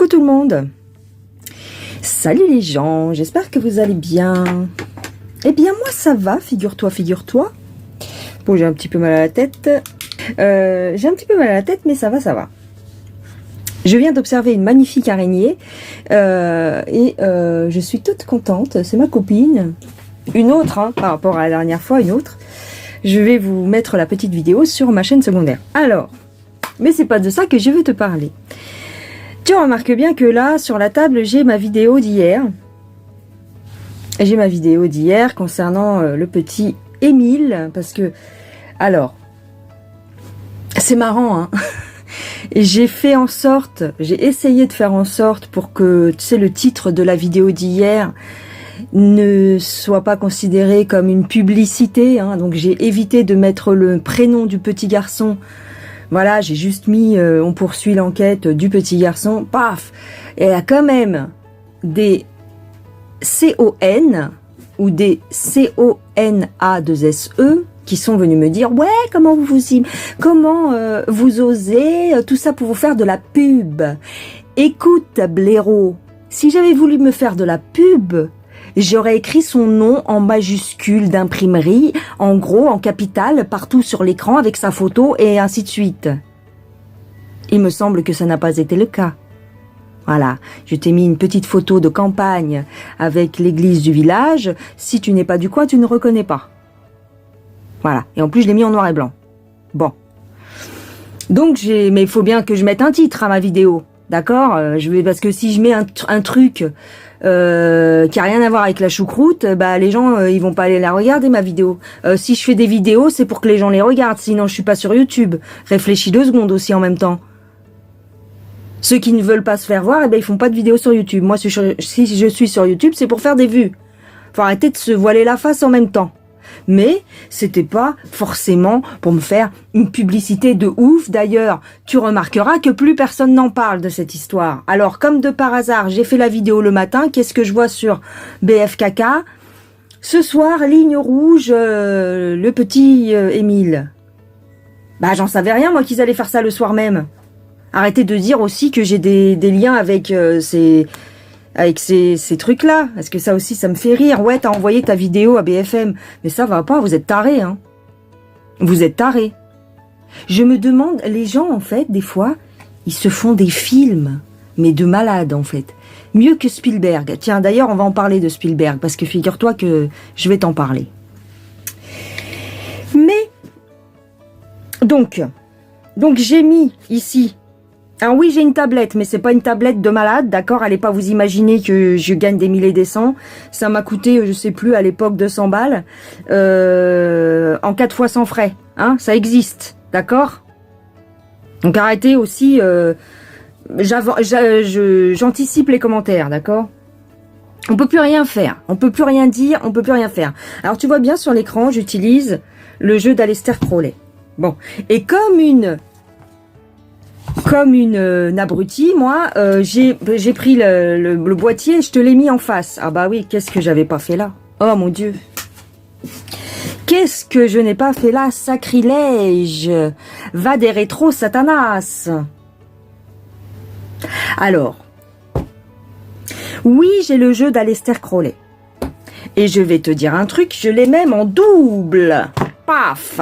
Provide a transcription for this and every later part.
Coucou tout le monde. Salut les gens, j'espère que vous allez bien. Eh bien moi ça va, figure-toi. Bon, j'ai un petit peu mal à la tête. Mais ça va. Je viens d'observer une magnifique araignée je suis toute contente. C'est ma copine. Une autre, hein, par rapport à la dernière fois, une autre. Je vais vous mettre la petite vidéo sur ma chaîne secondaire. Alors, mais c'est pas de ça que je veux te parler. Tu remarques bien que là, sur la table, j'ai ma vidéo d'hier. J'ai ma vidéo d'hier concernant le petit Émile. Parce que, alors, c'est marrant, hein. J'ai essayé de faire en sorte pour que, tu sais, le titre de la vidéo d'hier ne soit pas considéré comme une publicité, hein. Donc j'ai évité de mettre le prénom du petit garçon. Voilà, j'ai juste mis on poursuit l'enquête du petit garçon. Paf. Et il y a quand même des CON ou des CONA2SE qui sont venus me dire ouais, comment vous osez tout ça pour vous faire de la pub. Écoute blaireau, si j'avais voulu me faire de la pub, j'aurais écrit son nom en majuscule d'imprimerie, en gros, en capital, partout sur l'écran avec sa photo et ainsi de suite. Il me semble que ça n'a pas été le cas. Voilà, je t'ai mis une petite photo de campagne avec l'église du village. Si tu n'es pas du coin, tu ne reconnais pas. Voilà, et en plus je l'ai mis en noir et blanc. Bon. Donc mais il faut bien que je mette un titre à ma vidéo. D'accord, parce que si je mets un truc qui a rien à voir avec la choucroute, bah les gens ils vont pas aller la regarder ma vidéo. Si je fais des vidéos, c'est pour que les gens les regardent, sinon je suis pas sur YouTube. Réfléchis 2 secondes aussi en même temps. Ceux qui ne veulent pas se faire voir, eh ben ils font pas de vidéos sur YouTube. Moi si je suis sur YouTube, c'est pour faire des vues. Faut arrêter de se voiler la face en même temps. Mais c'était pas forcément pour me faire une publicité de ouf. D'ailleurs, tu remarqueras que plus personne n'en parle de cette histoire. Alors, comme de par hasard, j'ai fait la vidéo le matin. Qu'est-ce que je vois sur BFKK? Ce soir, ligne rouge, le petit Émile. Bah, j'en savais rien, moi, qu'ils allaient faire ça le soir même. Arrêtez de dire aussi que j'ai des liens avec ces trucs-là. Parce que ça aussi, ça me fait rire. Ouais, t'as envoyé ta vidéo à BFM. Mais ça va pas, vous êtes tarés, hein. Vous êtes tarés. Je me demande, les gens, en fait, des fois, ils se font des films. Mais de malades, en fait. Mieux que Spielberg. Tiens, d'ailleurs, on va en parler de Spielberg. Parce que figure-toi que je vais t'en parler. Mais, donc j'ai mis ici... Alors oui, j'ai une tablette, mais c'est pas une tablette de malade, d'accord? Allez pas vous imaginer que je gagne des milliers des cents. Ça m'a coûté, je sais plus, à l'époque 200 balles. En 4 fois sans frais, hein? Ça existe, d'accord? Donc arrêtez aussi, j'anticipe les commentaires, d'accord? On peut plus rien faire, on peut plus rien dire, on peut plus rien faire. Alors tu vois bien sur l'écran, j'utilise le jeu d'Aleister Crowley. Bon, et comme une abrutie, moi, j'ai pris le boîtier et je te l'ai mis en face. Ah bah oui, qu'est-ce que j'avais pas fait là? Oh mon Dieu. Qu'est-ce que je n'ai pas fait là? Sacrilège. Va des rétros, Satanas. Alors, oui, j'ai le jeu d'Aleister Crowley. Et je vais te dire un truc, je l'ai même en double. Paf.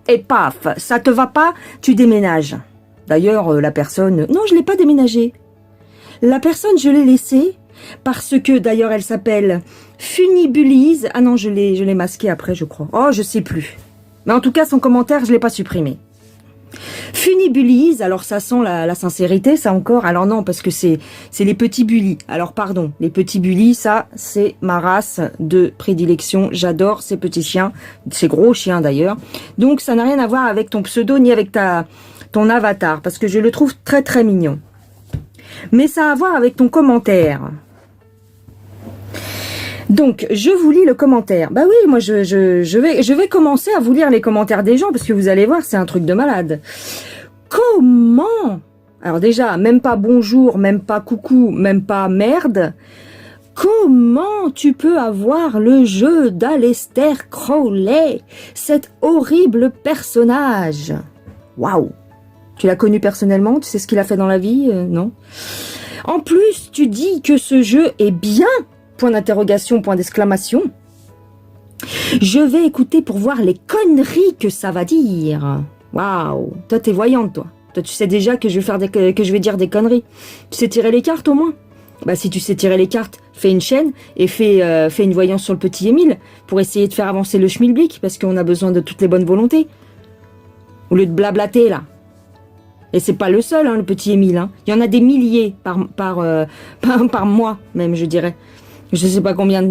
Et paf. Ça te va pas? Tu déménages. D'ailleurs, la personne... Non, je l'ai pas déménagée. La personne, je l'ai laissée parce que, d'ailleurs, elle s'appelle Funibulise. Ah non, je l'ai masquée après, je crois. Oh, je sais plus. Mais en tout cas, son commentaire, je l'ai pas supprimé. Funibulise, alors ça sent la sincérité, ça encore. Alors non, parce que c'est les petits bullies. Alors pardon, les petits bullies, ça, c'est ma race de prédilection. J'adore ces petits chiens, ces gros chiens d'ailleurs. Donc ça n'a rien à voir avec ton pseudo ni avec ton avatar, parce que je le trouve très très mignon. Mais ça a à voir avec ton commentaire. Donc, je vous lis le commentaire. Bah oui, moi je vais commencer à vous lire les commentaires des gens, parce que vous allez voir, c'est un truc de malade. Comment? Alors déjà, même pas bonjour, même pas coucou, même pas merde. Comment tu peux avoir le jeu d'Aleister Crowley, cet horrible personnage? Waouh! Tu l'as connu personnellement? Tu sais ce qu'il a fait dans la vie? Non? En plus, tu dis que ce jeu est bien, point d'interrogation, point d'exclamation. Je vais écouter pour voir les conneries que ça va dire. Waouh, toi t'es voyante toi. Toi tu sais déjà que je vais dire des conneries. Tu sais tirer les cartes au moins? Bah si tu sais tirer les cartes, fais une chaîne et fais une voyance sur le petit Émile pour essayer de faire avancer le schmilblick parce qu'on a besoin de toutes les bonnes volontés. Au lieu de blablater là. Et c'est pas le seul, hein, le petit Émile. Hein. Il y en a des milliers par mois même, je dirais. Je sais pas combien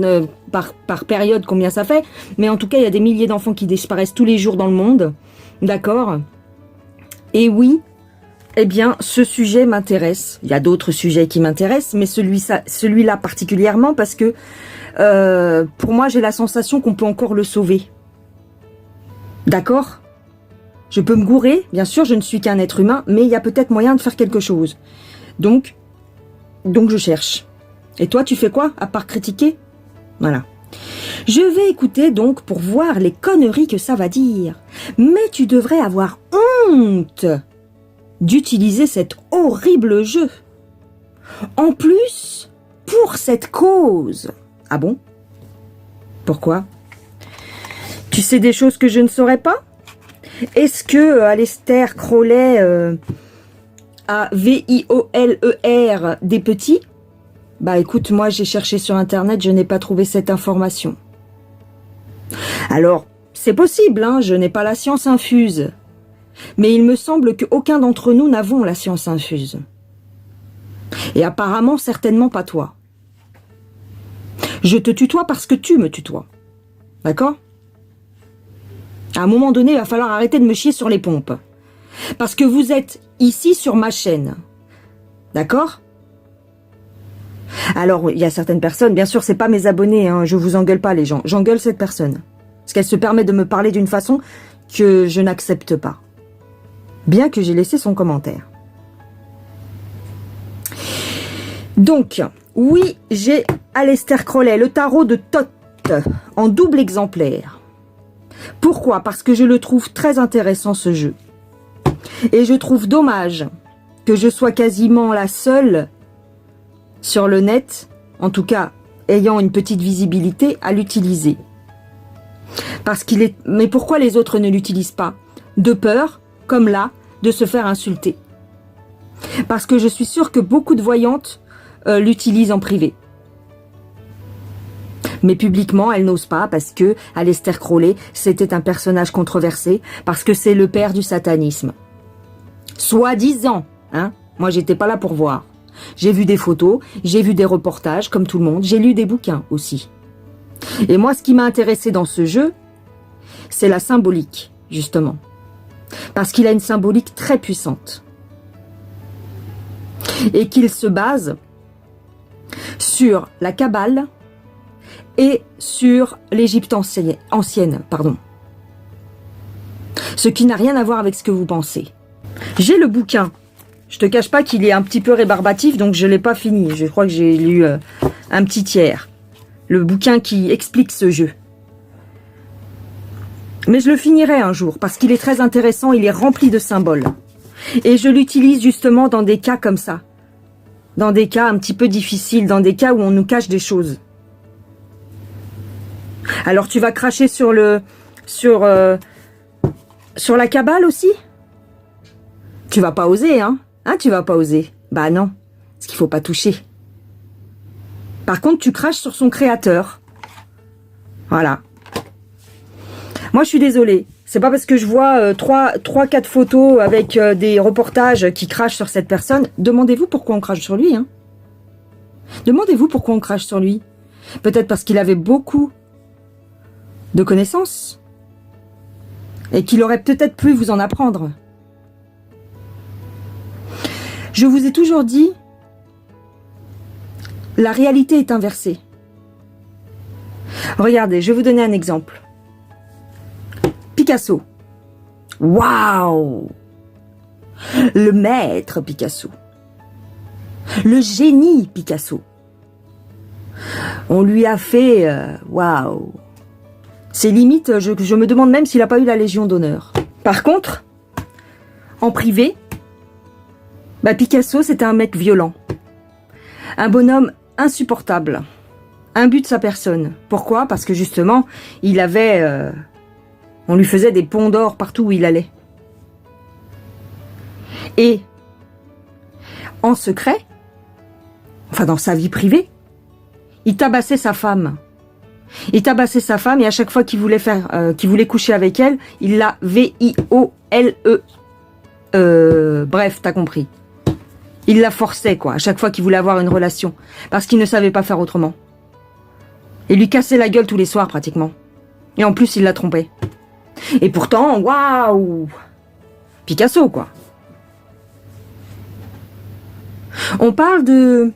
par période, combien ça fait, mais en tout cas, il y a des milliers d'enfants qui disparaissent tous les jours dans le monde. D'accord? Et oui, eh bien, ce sujet m'intéresse. Il y a d'autres sujets qui m'intéressent, mais celui-là particulièrement parce que pour moi, j'ai la sensation qu'on peut encore le sauver. D'accord? Je peux me gourer, bien sûr, je ne suis qu'un être humain, mais il y a peut-être moyen de faire quelque chose. Donc je cherche. Et toi, tu fais quoi, à part critiquer? Voilà. Je vais écouter donc pour voir les conneries que ça va dire. Mais tu devrais avoir honte d'utiliser cet horrible jeu. En plus, pour cette cause. Ah bon? Pourquoi? Tu sais des choses que je ne saurais pas? Est-ce que Aleister Crowley a V-I-O-L-E-R des petits? Bah écoute, moi j'ai cherché sur internet, je n'ai pas trouvé cette information. Alors, c'est possible, hein, je n'ai pas la science infuse. Mais il me semble qu'aucun d'entre nous n'avons la science infuse. Et apparemment, certainement pas toi. Je te tutoie parce que tu me tutoies. D'accord? À un moment donné, il va falloir arrêter de me chier sur les pompes. Parce que vous êtes ici sur ma chaîne. D'accord? Alors, il y a certaines personnes, bien sûr, c'est pas mes abonnés, hein, je vous engueule pas les gens. J'engueule cette personne. Parce qu'elle se permet de me parler d'une façon que je n'accepte pas. Bien que j'ai laissé son commentaire. Donc, oui, j'ai Aleister Crowley, le tarot de Thoth, en double exemplaire. Pourquoi? Parce que je le trouve très intéressant ce jeu. Et je trouve dommage que je sois quasiment la seule sur le net, en tout cas ayant une petite visibilité, à l'utiliser. Parce qu'il est... Mais pourquoi les autres ne l'utilisent pas? De peur, comme là, de se faire insulter. Parce que je suis sûre que beaucoup de voyantes l'utilisent en privé. Mais publiquement, elles n'osent pas parce que Aleister Crowley, c'était un personnage controversé, parce que c'est le père du satanisme. Soi-disant, hein. Moi, j'étais pas là pour voir. J'ai vu des photos, j'ai vu des reportages, comme tout le monde, j'ai lu des bouquins aussi. Et moi, ce qui m'a intéressé dans ce jeu, c'est la symbolique, justement. Parce qu'il a une symbolique très puissante. Et qu'il se base sur la Kabbale et sur l'Égypte ancienne, pardon. Ce qui n'a rien à voir avec ce que vous pensez. J'ai le bouquin. Je te cache pas qu'il est un petit peu rébarbatif, donc je l'ai pas fini. Je crois que j'ai lu un petit tiers. Le bouquin qui explique ce jeu. Mais je le finirai un jour, parce qu'il est très intéressant, il est rempli de symboles. Et je l'utilise justement dans des cas comme ça. Dans des cas un petit peu difficiles, dans des cas où on nous cache des choses. Alors tu vas cracher sur la Kabbale aussi? Tu vas pas oser, hein? Hein, tu vas pas oser? Bah non, parce qu'il faut pas toucher. Par contre, tu craches sur son créateur. Voilà. Moi, je suis désolée. C'est pas parce que je vois 3-4 photos avec des reportages qui crachent sur cette personne. Demandez-vous pourquoi on crache sur lui, hein. Demandez-vous pourquoi on crache sur lui. Peut-être parce qu'il avait beaucoup de connaissances. Et qu'il aurait peut-être pu vous en apprendre. Je vous ai toujours dit, la réalité est inversée. Regardez, je vais vous donner un exemple. Picasso. Waouh! Le maître Picasso. Le génie Picasso. On lui a fait... waouh! C'est limite, je me demande même s'il n'a pas eu la Légion d'honneur. Par contre, en privé, bah Picasso, c'était un mec violent. Un bonhomme insupportable. Imbu de sa personne. Pourquoi? Parce que justement, il avait... on lui faisait des ponts d'or partout où il allait. Et, en secret, enfin dans sa vie privée, il tabassait sa femme. Il tabassait sa femme et à chaque fois qu'il voulait coucher avec elle, il la V-I-O-L-E. Bref, t'as compris. Il la forçait, quoi, à chaque fois qu'il voulait avoir une relation. Parce qu'il ne savait pas faire autrement. Il lui cassait la gueule tous les soirs, pratiquement. Et en plus, il la trompait. Et pourtant, waouh! Picasso, quoi. On parle de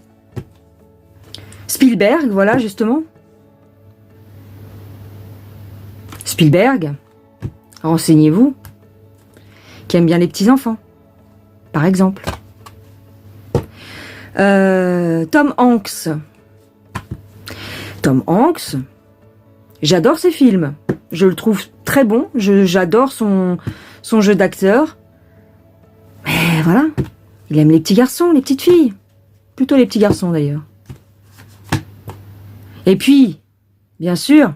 Spielberg, voilà, justement. Spielberg, renseignez-vous, qui aime bien les petits-enfants, par exemple. Tom Hanks. Tom Hanks, j'adore ses films. Je le trouve très bon. J'adore son jeu d'acteur. Mais voilà, il aime les petits garçons, les petites filles. Plutôt les petits garçons, d'ailleurs. Et puis, bien sûr...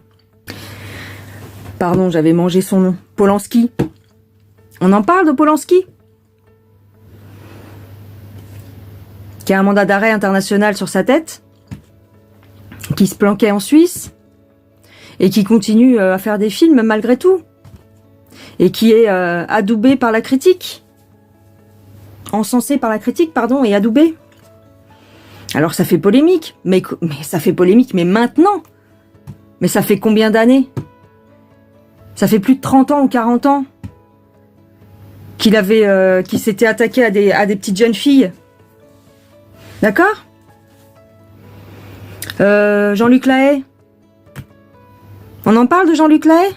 Pardon, j'avais mangé son nom. Polanski. On en parle de Polanski? Qui a un mandat d'arrêt international sur sa tête, qui se planquait en Suisse, et qui continue à faire des films malgré tout, et qui est adoubé par la critique, encensé par la critique, pardon, et adoubé. Alors ça fait polémique, mais ça fait polémique, mais maintenant. Mais ça fait combien d'années? Ça fait plus de 30 ans ou 40 ans qu'il s'était attaqué à des petites jeunes filles. D'accord? Jean-Luc Lahaye. On en parle de Jean-Luc Lahaye?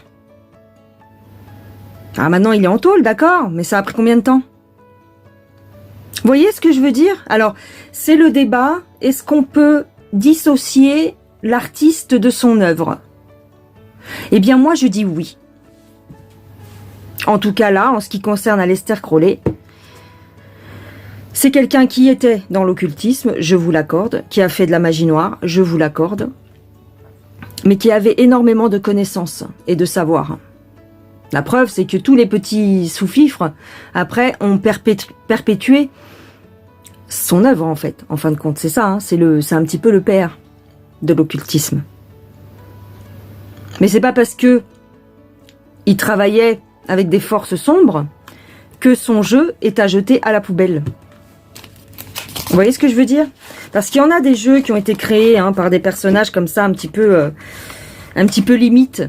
Ah, maintenant il est en tôle, d'accord, mais ça a pris combien de temps? Vous voyez ce que je veux dire? Alors, c'est le débat, est-ce qu'on peut dissocier l'artiste de son œuvre? Eh bien, moi, je dis oui. En tout cas, là, en ce qui concerne Aleister Crowley, c'est quelqu'un qui était dans l'occultisme, je vous l'accorde, qui a fait de la magie noire, je vous l'accorde, mais qui avait énormément de connaissances et de savoir. La preuve, c'est que tous les petits sous-fifres, après, ont perpétué son œuvre, en fait. En fin de compte, c'est ça, hein, c'est un petit peu le père de l'occultisme. Mais c'est pas parce que il travaillait avec des forces sombres que son jeu est à jeter à la poubelle. Vous voyez ce que je veux dire? Parce qu'il y en a des jeux qui ont été créés par des personnages comme ça, un petit peu limite.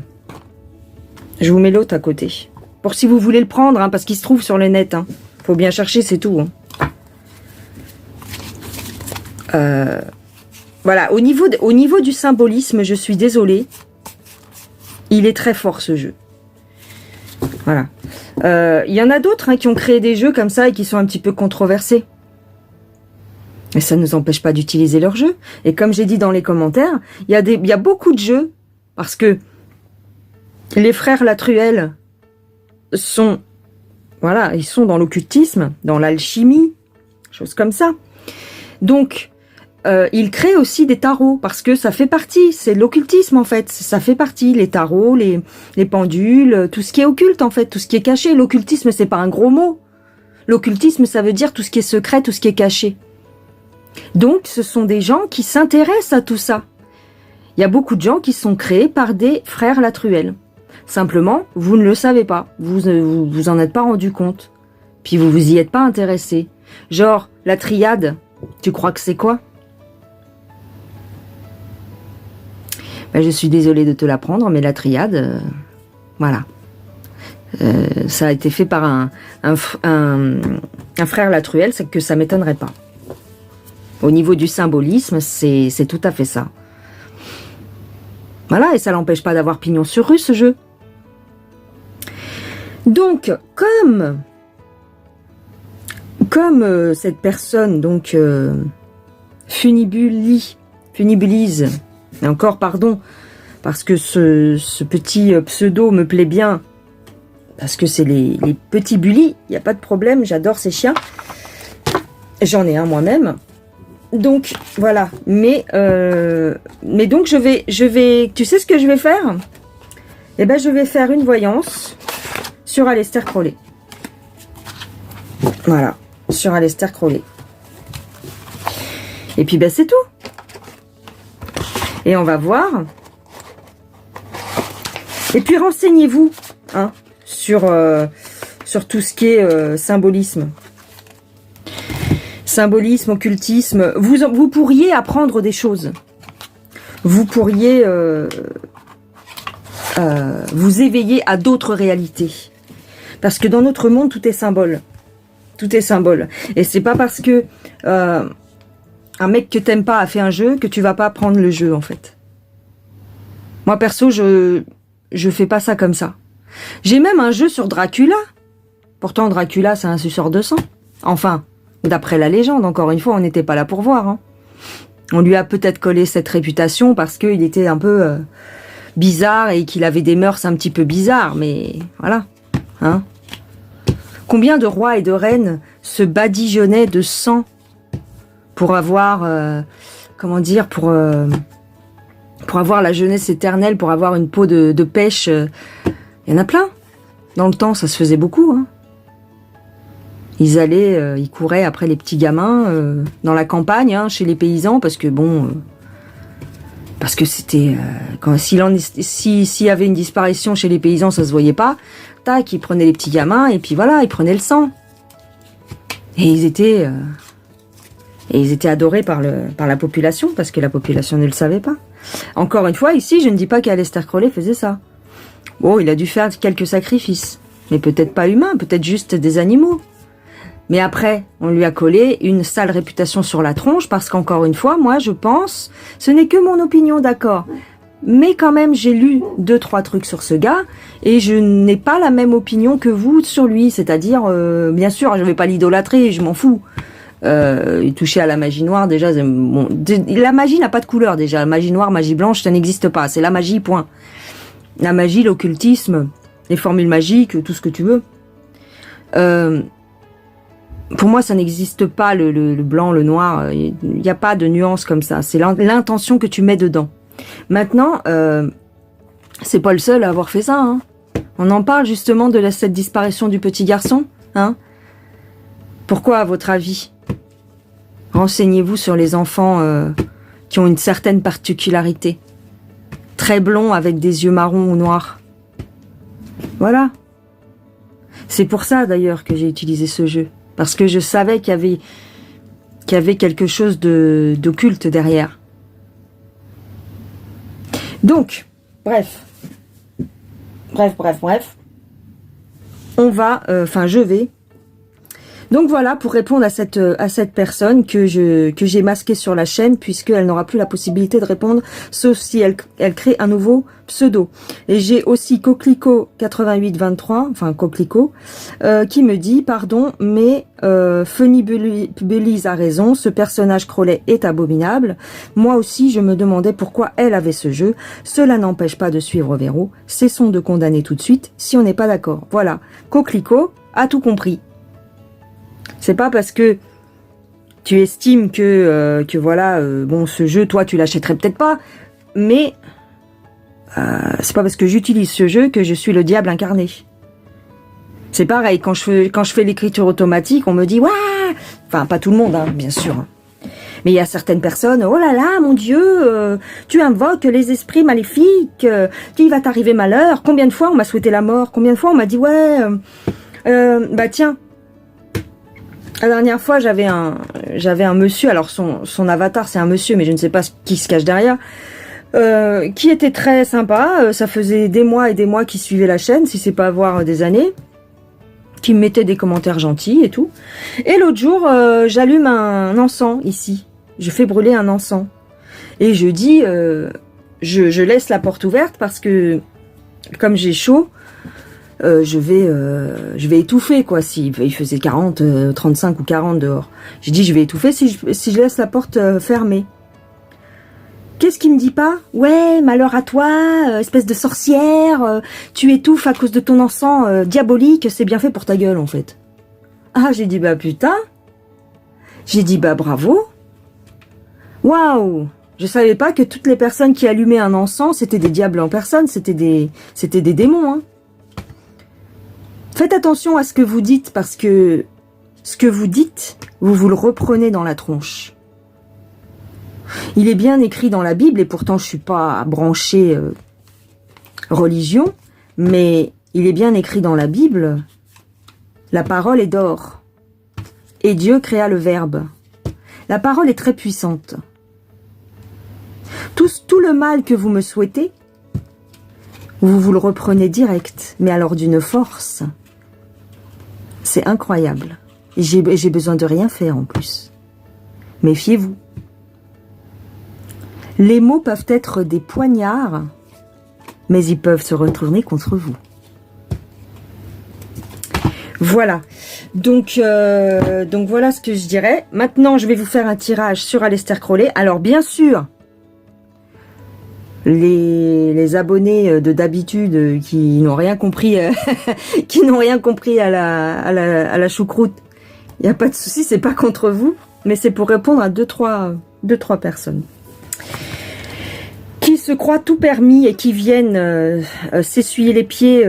Je vous mets l'autre à côté. Pour si vous voulez le prendre, parce qu'il se trouve sur le net. Faut bien chercher, c'est tout. Voilà, au niveau du symbolisme, je suis désolée. Il est très fort ce jeu. Voilà. Il y en a d'autres qui ont créé des jeux comme ça et qui sont un petit peu controversés. Mais ça ne nous empêche pas d'utiliser leur jeu. Et comme j'ai dit dans les commentaires, il y a beaucoup de jeux, parce que les frères Latruel sont, voilà, ils sont dans l'occultisme, dans l'alchimie, choses comme ça. Donc, ils créent aussi des tarots, parce que ça fait partie, c'est l'occultisme en fait, ça fait partie, les tarots, les pendules, tout ce qui est occulte en fait, tout ce qui est caché. L'occultisme, c'est pas un gros mot. L'occultisme, ça veut dire tout ce qui est secret, tout ce qui est caché. Donc, ce sont des gens qui s'intéressent à tout ça. Il y a beaucoup de gens qui sont créés par des frères Latruel. Simplement, vous ne le savez pas. Vous en êtes pas rendu compte. Puis vous vous y êtes pas intéressé. Genre, la triade, tu crois que c'est quoi? Ben, je suis désolée de te l'apprendre, mais la triade, voilà. Ça a été fait par un frère Latruel, c'est que ça m'étonnerait pas. Au niveau du symbolisme, c'est tout à fait ça. Voilà, et ça l'empêche pas d'avoir pignon sur rue, ce jeu. Donc, comme cette personne, donc, funibulise, et encore pardon, parce que ce petit pseudo me plaît bien, parce que c'est les petits bullies, il n'y a pas de problème, j'adore ces chiens. J'en ai un moi-même. Donc, voilà. Mais donc, je vais... Tu sais ce que je vais faire? Eh ben, je vais faire une voyance sur Aleister Crowley. Voilà. Sur Aleister Crowley. Et puis, ben, c'est tout. Et on va voir. Et puis, renseignez-vous, hein, sur tout ce qui est symbolisme. Symbolisme, occultisme. Vous pourriez apprendre des choses. Vous pourriez vous éveiller à d'autres réalités. Parce que dans notre monde, tout est symbole. Tout est symbole. Et c'est pas parce que un mec que t'aimes pas a fait un jeu que tu vas pas prendre le jeu, en fait. Moi, perso, je fais pas ça comme ça. J'ai même un jeu sur Dracula. Pourtant, Dracula, c'est un suceur de sang. Enfin, d'après la légende, encore une fois, on n'était pas là pour voir. Hein. On lui a peut-être collé cette réputation parce qu'il était un peu bizarre et qu'il avait des mœurs un petit peu bizarres. Mais voilà. Hein. Combien de rois et de reines se badigeonnaient de sang pour avoir... comment dire, pour avoir la jeunesse éternelle, pour avoir une peau de pêche. Il y en a plein. Dans le temps, ça se faisait beaucoup. Hein. Ils allaient, ils couraient après les petits gamins dans la campagne, hein, chez les paysans, parce que bon... parce que c'était... s'il y avait une disparition chez les paysans, ça se voyait pas. Tac, ils prenaient les petits gamins, et puis voilà, ils prenaient le sang. Et ils étaient adorés par la population, parce que la population ne le savait pas. Encore une fois, ici, je ne dis pas qu'Aleister Crowley faisait ça. Bon, il a dû faire quelques sacrifices. Mais peut-être pas humains, peut-être juste des animaux. Mais après, on lui a collé une sale réputation sur la tronche, parce qu'encore une fois, moi, je pense, ce n'est que mon opinion, d'accord. Mais quand même, j'ai lu 2-3 trucs sur ce gars, et je n'ai pas la même opinion que vous sur lui. C'est-à-dire, bien sûr, je vais pas l'idolâtrer, je m'en fous. Il touchait à la magie noire, déjà, bon, la magie n'a pas de couleur, déjà. La magie noire, magie blanche, ça n'existe pas. C'est la magie, point. La magie, l'occultisme, les formules magiques, tout ce que tu veux. Pour moi, ça n'existe pas, le blanc, le noir. Il n'y a pas de nuance comme ça. C'est l'intention que tu mets dedans. Maintenant, c'est pas le seul à avoir fait ça. Hein. On en parle justement de cette disparition du petit garçon. Hein. Pourquoi, à votre avis? Renseignez-vous sur les enfants qui ont une certaine particularité. Très blonds avec des yeux marrons ou noirs. Voilà. C'est pour ça d'ailleurs que j'ai utilisé ce jeu. Parce que je savais qu'il y avait quelque chose d'occulte derrière. Donc, bref. On va, je vais. Donc voilà, pour répondre à cette personne que j'ai masquée sur la chaîne, puisqu'elle n'aura plus la possibilité de répondre, sauf si elle crée un nouveau pseudo. Et j'ai aussi Coquelicot 8823, enfin Coquelicot, qui me dit, pardon, mais Funny Belize a raison, ce personnage Crowley est abominable. Moi aussi, je me demandais pourquoi elle avait ce jeu. Cela n'empêche pas de suivre Véro. Cessons de condamner tout de suite si on n'est pas d'accord. Voilà, Coquelicot a tout compris. C'est pas parce que tu estimes que voilà, bon, ce jeu, toi, tu l'achèterais peut-être pas, mais c'est pas parce que j'utilise ce jeu que je suis le diable incarné. C'est pareil, quand je fais l'écriture automatique, on me dit, ouais, enfin, pas tout le monde, hein, bien sûr. Mais il y a certaines personnes, oh là là, mon Dieu, tu invoques les esprits maléfiques, il va t'arriver malheur. Combien de fois on m'a souhaité la mort? Combien de fois on m'a dit, ouais, bah tiens, la dernière fois, j'avais un monsieur, alors son avatar c'est un monsieur, mais je ne sais pas qui se cache derrière, qui était très sympa. Ça faisait des mois et des mois qu'il suivait la chaîne, si c'est pas avoir des années, qui me mettait des commentaires gentils et tout. Et l'autre jour, j'allume un encens ici, je fais brûler un encens, et je dis, je laisse la porte ouverte parce que comme j'ai chaud, je vais étouffer, quoi. Si il faisait 35 ou 40 dehors. J'ai dit, je vais étouffer si je laisse la porte fermée. Qu'est-ce qu'il me dit pas? Ouais, malheur à toi, espèce de sorcière, tu étouffes à cause de ton encens diabolique, c'est bien fait pour ta gueule, en fait. Ah, j'ai dit, bah putain. J'ai dit, bah bravo. Waouh! Je savais pas que toutes les personnes qui allumaient un encens, c'était des diables en personne, c'était des démons. Hein. Faites attention à ce que vous dites, parce que ce que vous dites, vous le reprenez dans la tronche. Il est bien écrit dans la Bible, et pourtant je suis pas branchée religion, mais il est bien écrit dans la Bible, la parole est d'or, et Dieu créa le Verbe. La parole est très puissante. Tout le mal que vous me souhaitez, vous le reprenez direct, mais alors d'une force. C'est incroyable. J'ai besoin de rien faire en plus. Méfiez-vous. Les mots peuvent être des poignards, mais ils peuvent se retourner contre vous. Voilà. Donc voilà ce que je dirais. Maintenant, je vais vous faire un tirage sur Aleister Crowley. Alors, bien sûr, les abonnés de d'habitude qui n'ont rien compris, qui n'ont rien compris à la choucroute, il n'y a pas de souci, c'est pas contre vous, mais c'est pour répondre à deux, trois personnes qui se croient tout permis et qui viennent s'essuyer les pieds,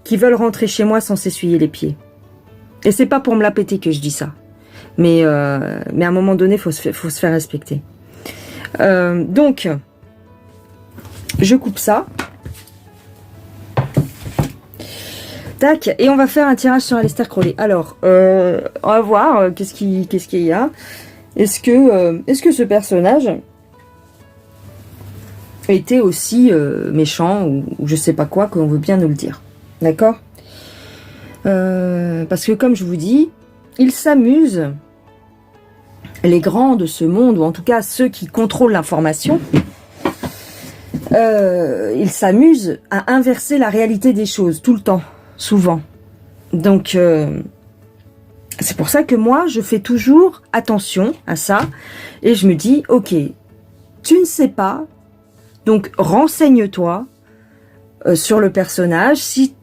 qui veulent rentrer chez moi sans s'essuyer les pieds. Et c'est pas pour me la péter que je dis ça, mais à un moment donné, faut se faire respecter. Donc je coupe ça. Tac, et on va faire un tirage sur Aleister Crowley. Alors, on va voir qu'est-ce qu'il y a. Est-ce que ce personnage était aussi méchant ou je sais pas quoi, qu'on veut bien nous le dire. D'accord ? Parce que comme je vous dis, il s'amuse, les grands de ce monde, ou en tout cas ceux qui contrôlent l'information, ils s'amusent à inverser la réalité des choses, tout le temps, souvent. Donc, c'est pour ça que moi, je fais toujours attention à ça, et je me dis, ok, tu ne sais pas, donc renseigne-toi sur le personnage.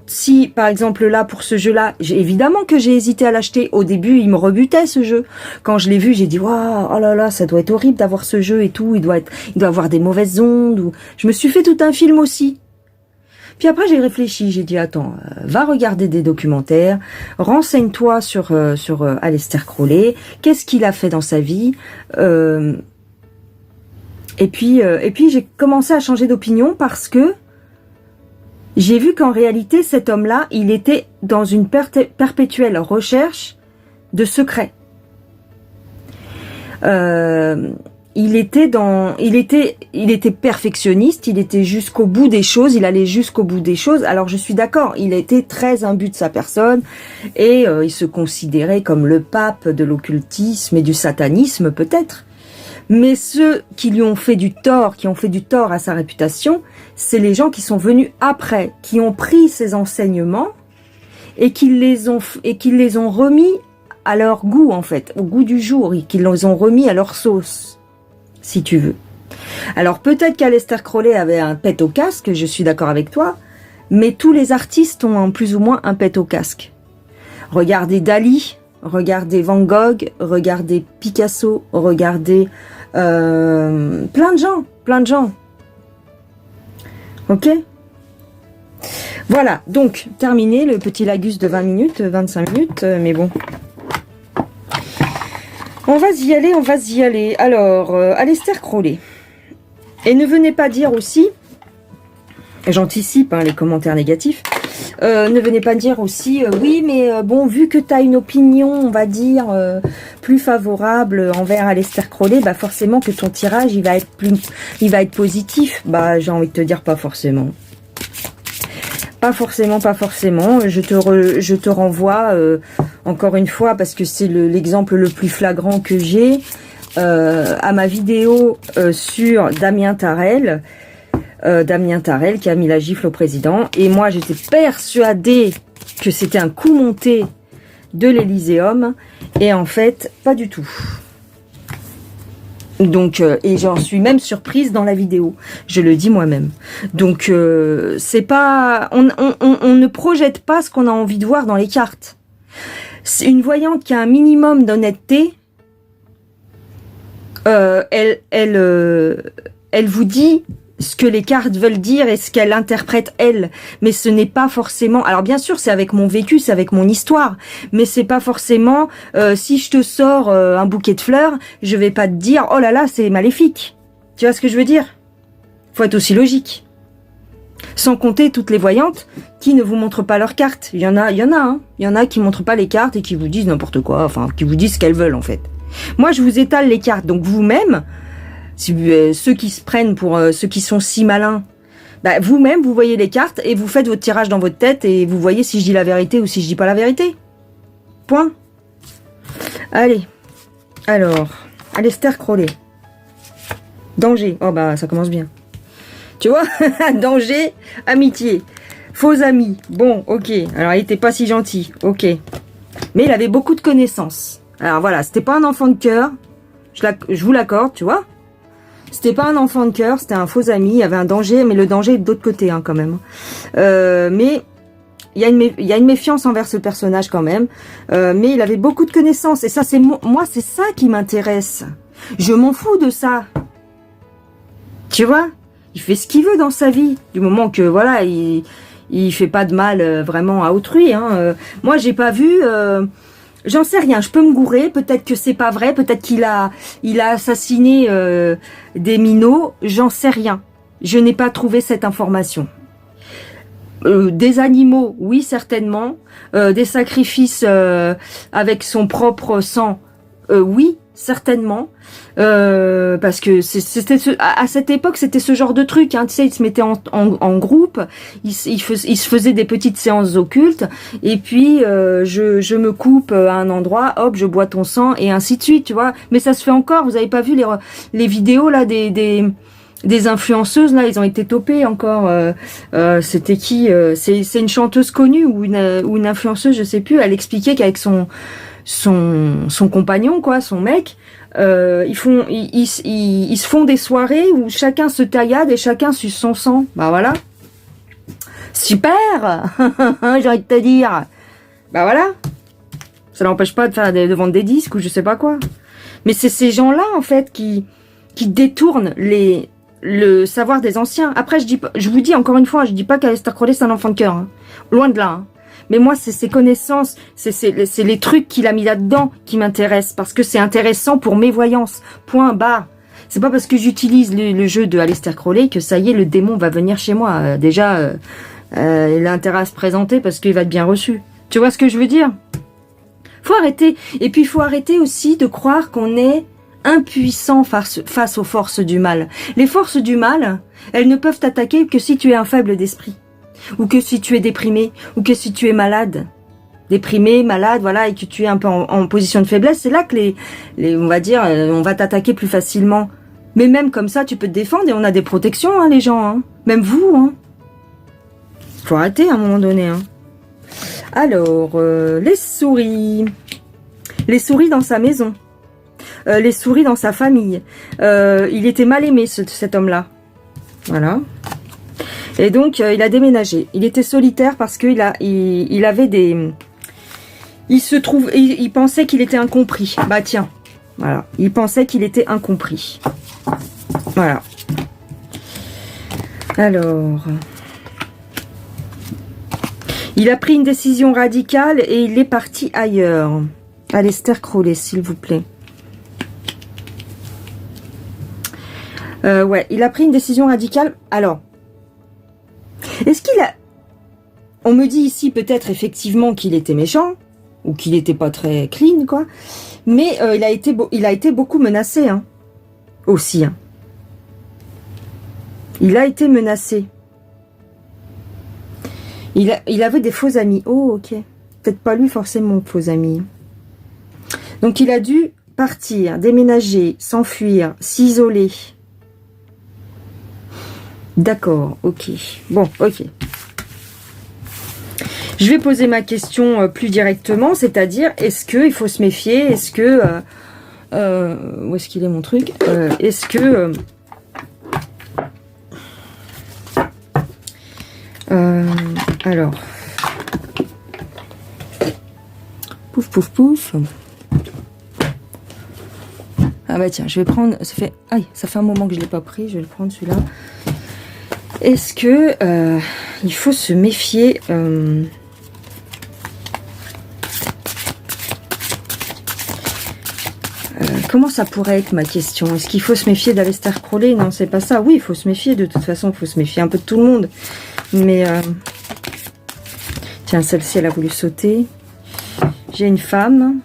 Si, par exemple, là, pour ce jeu-là, évidemment que j'ai hésité à l'acheter. Au début, il me rebutait, ce jeu. Quand je l'ai vu, j'ai dit, waouh, oh là là, ça doit être horrible d'avoir ce jeu et tout. Il doit avoir des mauvaises ondes. Ou... Je me suis fait tout un film aussi. Puis après, j'ai réfléchi. J'ai dit, attends, va regarder des documentaires. Renseigne-toi sur Aleister Crowley. Qu'est-ce qu'il a fait dans sa vie? Et puis j'ai commencé à changer d'opinion parce que j'ai vu qu'en réalité, cet homme-là, il était dans une perpétuelle recherche de secrets. Il était perfectionniste, il était jusqu'au bout des choses, il allait jusqu'au bout des choses. Alors je suis d'accord, il était très imbu de sa personne et il se considérait comme le pape de l'occultisme et du satanisme peut-être. Mais ceux qui lui ont fait du tort, qui ont fait du tort à sa réputation, c'est les gens qui sont venus après, qui ont pris ces enseignements et qui les ont remis à leur goût en fait, au goût du jour, et qui les ont remis à leur sauce, si tu veux. Alors peut-être qu'Aleister Crowley avait un pet au casque, je suis d'accord avec toi, mais tous les artistes ont plus ou moins un pet au casque. Regardez Dali, regardez Van Gogh, regardez Picasso, regardez plein de gens. Ok ? Voilà, donc terminé le petit lagus de 20 minutes, 25 minutes, mais bon. On va y aller. Alors, Aleister Crowley. Et ne venez pas dire aussi, j'anticipe les commentaires négatifs, ne venez pas dire aussi, oui, mais bon, vu que tu as une opinion, on va dire, plus favorable envers Aleister Crowley, bah forcément que ton tirage, il va être positif. Bah, j'ai envie de te dire, pas forcément. Pas forcément. Je te renvoie, encore une fois, parce que c'est l'exemple le plus flagrant que j'ai, à ma vidéo sur Damien Tarel. Damien Tarel qui a mis la gifle au président. Et moi, j'étais persuadée que c'était un coup monté de l'Elyséeum. Et en fait, pas du tout. Donc, et j'en suis même surprise dans la vidéo. Je le dis moi-même. Donc, c'est pas... On ne projette pas ce qu'on a envie de voir dans les cartes. C'est une voyante qui a un minimum d'honnêteté. Elle vous dit ce que les cartes veulent dire et ce qu'elle interprète elle, mais ce n'est pas forcément. Alors bien sûr, c'est avec mon vécu, c'est avec mon histoire, mais c'est pas forcément. Si je te sors un bouquet de fleurs, je vais pas te dire oh là là, c'est maléfique. Tu vois ce que je veux dire? Faut être aussi logique. Sans compter toutes les voyantes qui ne vous montrent pas leurs cartes. Il y en a, hein. Il y en a qui montrent pas les cartes et qui vous disent n'importe quoi, enfin qui vous disent ce qu'elles veulent en fait. Moi, je vous étale les cartes, donc vous-même. Si ceux qui se prennent pour ceux qui sont si malins, bah, vous-même, vous voyez les cartes et vous faites votre tirage dans votre tête et vous voyez si je dis la vérité ou si je dis pas la vérité. Point. Allez. Alors, Aleister Crowley. Danger. Oh bah, ça commence bien. Tu vois? Danger, amitié. Faux amis. Bon, ok. Alors, il était pas si gentil. Ok. Mais il avait beaucoup de connaissances. Alors voilà, c'était pas un enfant de cœur. Je vous l'accorde, tu vois? C'était pas un enfant de cœur, c'était un faux ami, il y avait un danger, mais le danger est de l'autre côté hein, quand même. Mais il y a une méfiance envers ce personnage quand même. Mais il avait beaucoup de connaissances, et ça c'est moi, c'est ça qui m'intéresse. Je m'en fous de ça. Tu vois? Il fait ce qu'il veut dans sa vie, du moment que voilà, il fait pas de mal vraiment à autrui. Hein. Moi j'ai pas vu... J'en sais rien, je peux me gourer, peut-être que c'est pas vrai, peut-être qu'il a assassiné des minots, j'en sais rien. Je n'ai pas trouvé cette information. Des animaux, oui certainement. Des sacrifices avec son propre sang, oui certainement. Parce que c'était à cette époque c'était ce genre de truc hein, tu sais, ils se mettaient en groupe, ils se faisaient des petites séances occultes et puis je me coupe à un endroit, hop je bois ton sang et ainsi de suite, tu vois. Mais ça se fait encore, vous avez pas vu les vidéos là des influenceuses là, ils ont été topés encore. C'était qui c'est une chanteuse connue ou une influenceuse, je sais plus. Elle expliquait qu'avec son compagnon quoi, son mec, ils se font des soirées où chacun se taillade et chacun suce son sang. Bah voilà. Super. J'ai envie de te dire. Bah voilà. Ça n'empêche pas de vendre des disques ou je sais pas quoi. Mais c'est ces gens-là en fait qui détournent le savoir des anciens. Après je vous dis encore une fois, je dis pas qu'Aleister Crowley c'est un enfant de cœur. Hein. Loin de là. Hein. Mais moi, c'est ses connaissances, c'est les trucs qu'il a mis là-dedans qui m'intéressent. Parce que c'est intéressant pour mes voyances. Point barre. C'est pas parce que j'utilise le jeu de Aleister Crowley que ça y est, le démon va venir chez moi. Déjà, il a intérêt à se présenter parce qu'il va être bien reçu. Tu vois ce que je veux dire? Faut arrêter. Et puis, il faut arrêter aussi de croire qu'on est impuissant face aux forces du mal. Les forces du mal, elles ne peuvent t'attaquer que si tu es un faible d'esprit. Ou que si tu es déprimé, ou que si tu es malade, déprimé, malade, voilà, et que tu es un peu en position de faiblesse, c'est là que on va dire, on va t'attaquer plus facilement. Mais même comme ça, tu peux te défendre et on a des protections, hein, les gens, hein. Même vous, hein. Faut arrêter à un moment donné, hein. Alors, les souris. Les souris dans sa maison. Les souris dans sa famille. Il était mal aimé, cet homme-là. Voilà. Et donc, il a déménagé. Il était solitaire parce qu'il il avait des... Il pensait qu'il était incompris. Bah tiens, voilà. Il pensait qu'il était incompris. Voilà. Alors... Il a pris une décision radicale et il est parti ailleurs. Aleister Crowley, s'il vous plaît. Ouais, il a pris une décision radicale. Alors... Est-ce qu'il a... On me dit ici peut-être effectivement qu'il était méchant, ou qu'il n'était pas très clean, quoi. Mais il a été beaucoup menacé, hein. Aussi, hein. Il a été menacé. Il avait des faux amis. Oh, ok. Peut-être pas lui forcément, faux amis. Donc il a dû partir, déménager, s'enfuir, s'isoler. D'accord, ok. Bon, ok. Je vais poser ma question plus directement, c'est-à-dire, est-ce qu'il faut se méfier? Est-ce que... où est-ce qu'il est mon truc? Est-ce que... alors... Pouf, pouf, pouf. Ah bah tiens, je vais prendre, ça fait un moment que je l'ai pas pris, je vais le prendre celui-là. Est-ce que il faut se méfier comment ça pourrait être ma question? Est-ce qu'il faut se méfier d'Aleister Crowley? Non, c'est pas ça. Oui, il faut se méfier, de toute façon, il faut se méfier un peu de tout le monde. Mais tiens, celle-ci, elle a voulu sauter. J'ai une femme.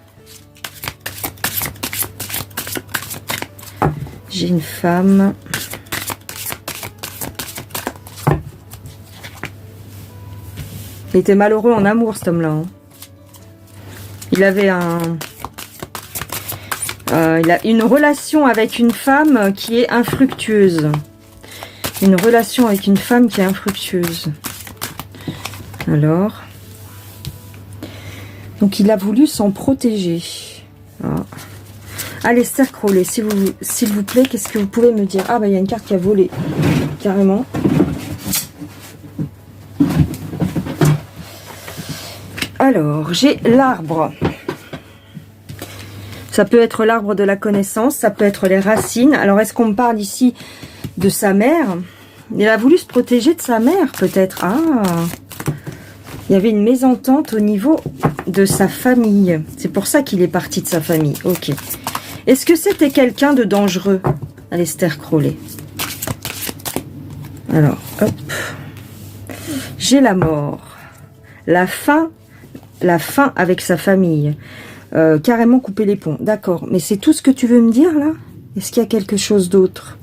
J'ai une femme. Il était malheureux en amour, cet homme-là. Hein. Il avait il a une relation avec une femme qui est infructueuse. Une relation avec une femme qui est infructueuse. Alors. Donc, il a voulu s'en protéger. Ah. Aleister Crowley, s'il vous plaît, qu'est-ce que vous pouvez me dire? Ah, bah, il y a une carte qui a volé. Carrément. Alors, j'ai l'arbre. Ça peut être l'arbre de la connaissance, ça peut être les racines. Alors, est-ce qu'on me parle ici de sa mère? Il a voulu se protéger de sa mère, peut-être. Ah, il y avait une mésentente au niveau de sa famille. C'est pour ça qu'il est parti de sa famille. Ok. Est-ce que c'était quelqu'un de dangereux, Aleister Crowley? Alors, hop. J'ai la mort. La fin avec sa famille. Carrément couper les ponts. D'accord. Mais c'est tout ce que tu veux me dire, là? Est-ce qu'il y a quelque chose d'autre?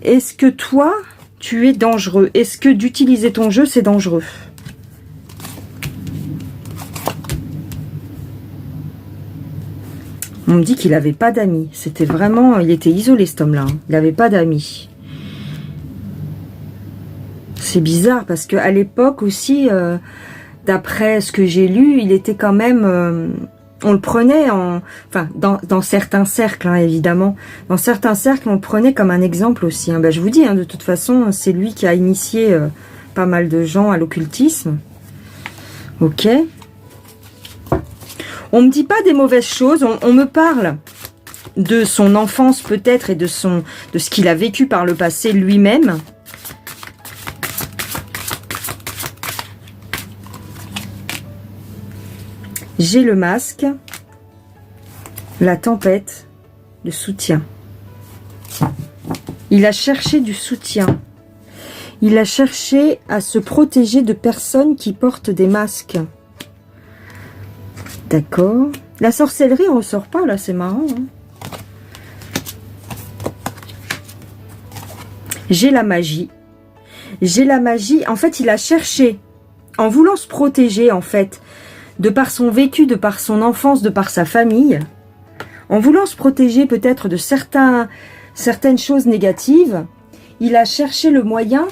Est-ce que toi, tu es dangereux? Est-ce que d'utiliser ton jeu, c'est dangereux? On me dit qu'il n'avait pas d'amis. C'était vraiment... Il était isolé, cet homme-là. Hein. Il n'avait pas d'amis. C'est bizarre, parce qu'à l'époque aussi, d'après ce que j'ai lu, il était quand même... on le prenait en... Enfin, dans certains cercles, hein, évidemment. Dans certains cercles, on le prenait comme un exemple aussi. Hein. Ben, je vous dis, hein, de toute façon, c'est lui qui a initié pas mal de gens à l'occultisme. Ok. On me dit pas des mauvaises choses, on me parle de son enfance peut-être et de ce qu'il a vécu par le passé lui-même. J'ai le masque, la tempête, le soutien. Il a cherché du soutien. Il a cherché à se protéger de personnes qui portent des masques. D'accord. La sorcellerie ne ressort pas, là, c'est marrant. Hein. J'ai la magie. J'ai la magie. En fait, il a cherché, en voulant se protéger, en fait, de par son vécu, de par son enfance, de par sa famille, en voulant se protéger peut-être de certaines choses négatives, il a cherché le moyen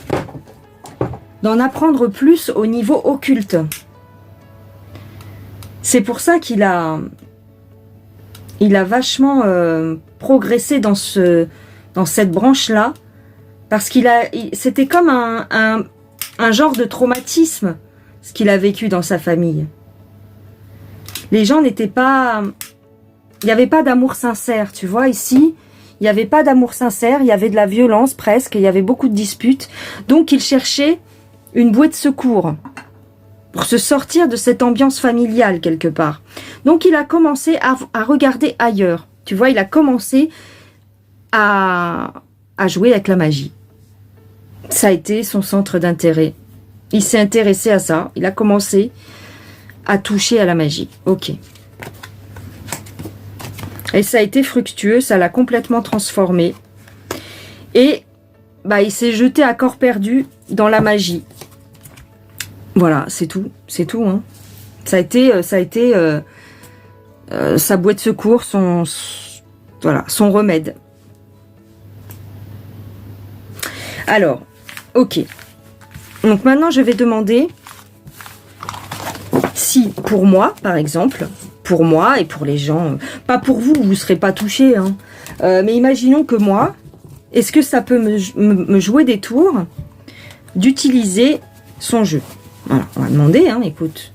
d'en apprendre plus au niveau occulte. C'est pour ça qu'il a vachement progressé dans cette branche-là, parce c'était comme un genre de traumatisme, ce qu'il a vécu dans sa famille. Les gens n'étaient pas... Il n'y avait pas d'amour sincère, tu vois, ici, il n'y avait pas d'amour sincère, il y avait de la violence presque, il y avait beaucoup de disputes, donc il cherchait une bouée de secours pour se sortir de cette ambiance familiale quelque part. Donc il a commencé à regarder ailleurs. Tu vois, il a commencé à jouer avec la magie. Ça a été son centre d'intérêt. Il s'est intéressé à ça. Il a commencé à toucher à la magie. Ok. Et ça a été fructueux, ça l'a complètement transformé. Et bah, il s'est jeté à corps perdu dans la magie. Voilà, c'est tout. C'est tout. Hein. Ça a été sa bouée de secours, son remède. Alors, ok. Donc maintenant, je vais demander si, pour moi, par exemple, pour moi et pour les gens, pas pour vous, vous ne serez pas touchés, hein, mais imaginons que moi, est-ce que ça peut me jouer des tours d'utiliser son jeu? Voilà, on va demander, hein, écoute.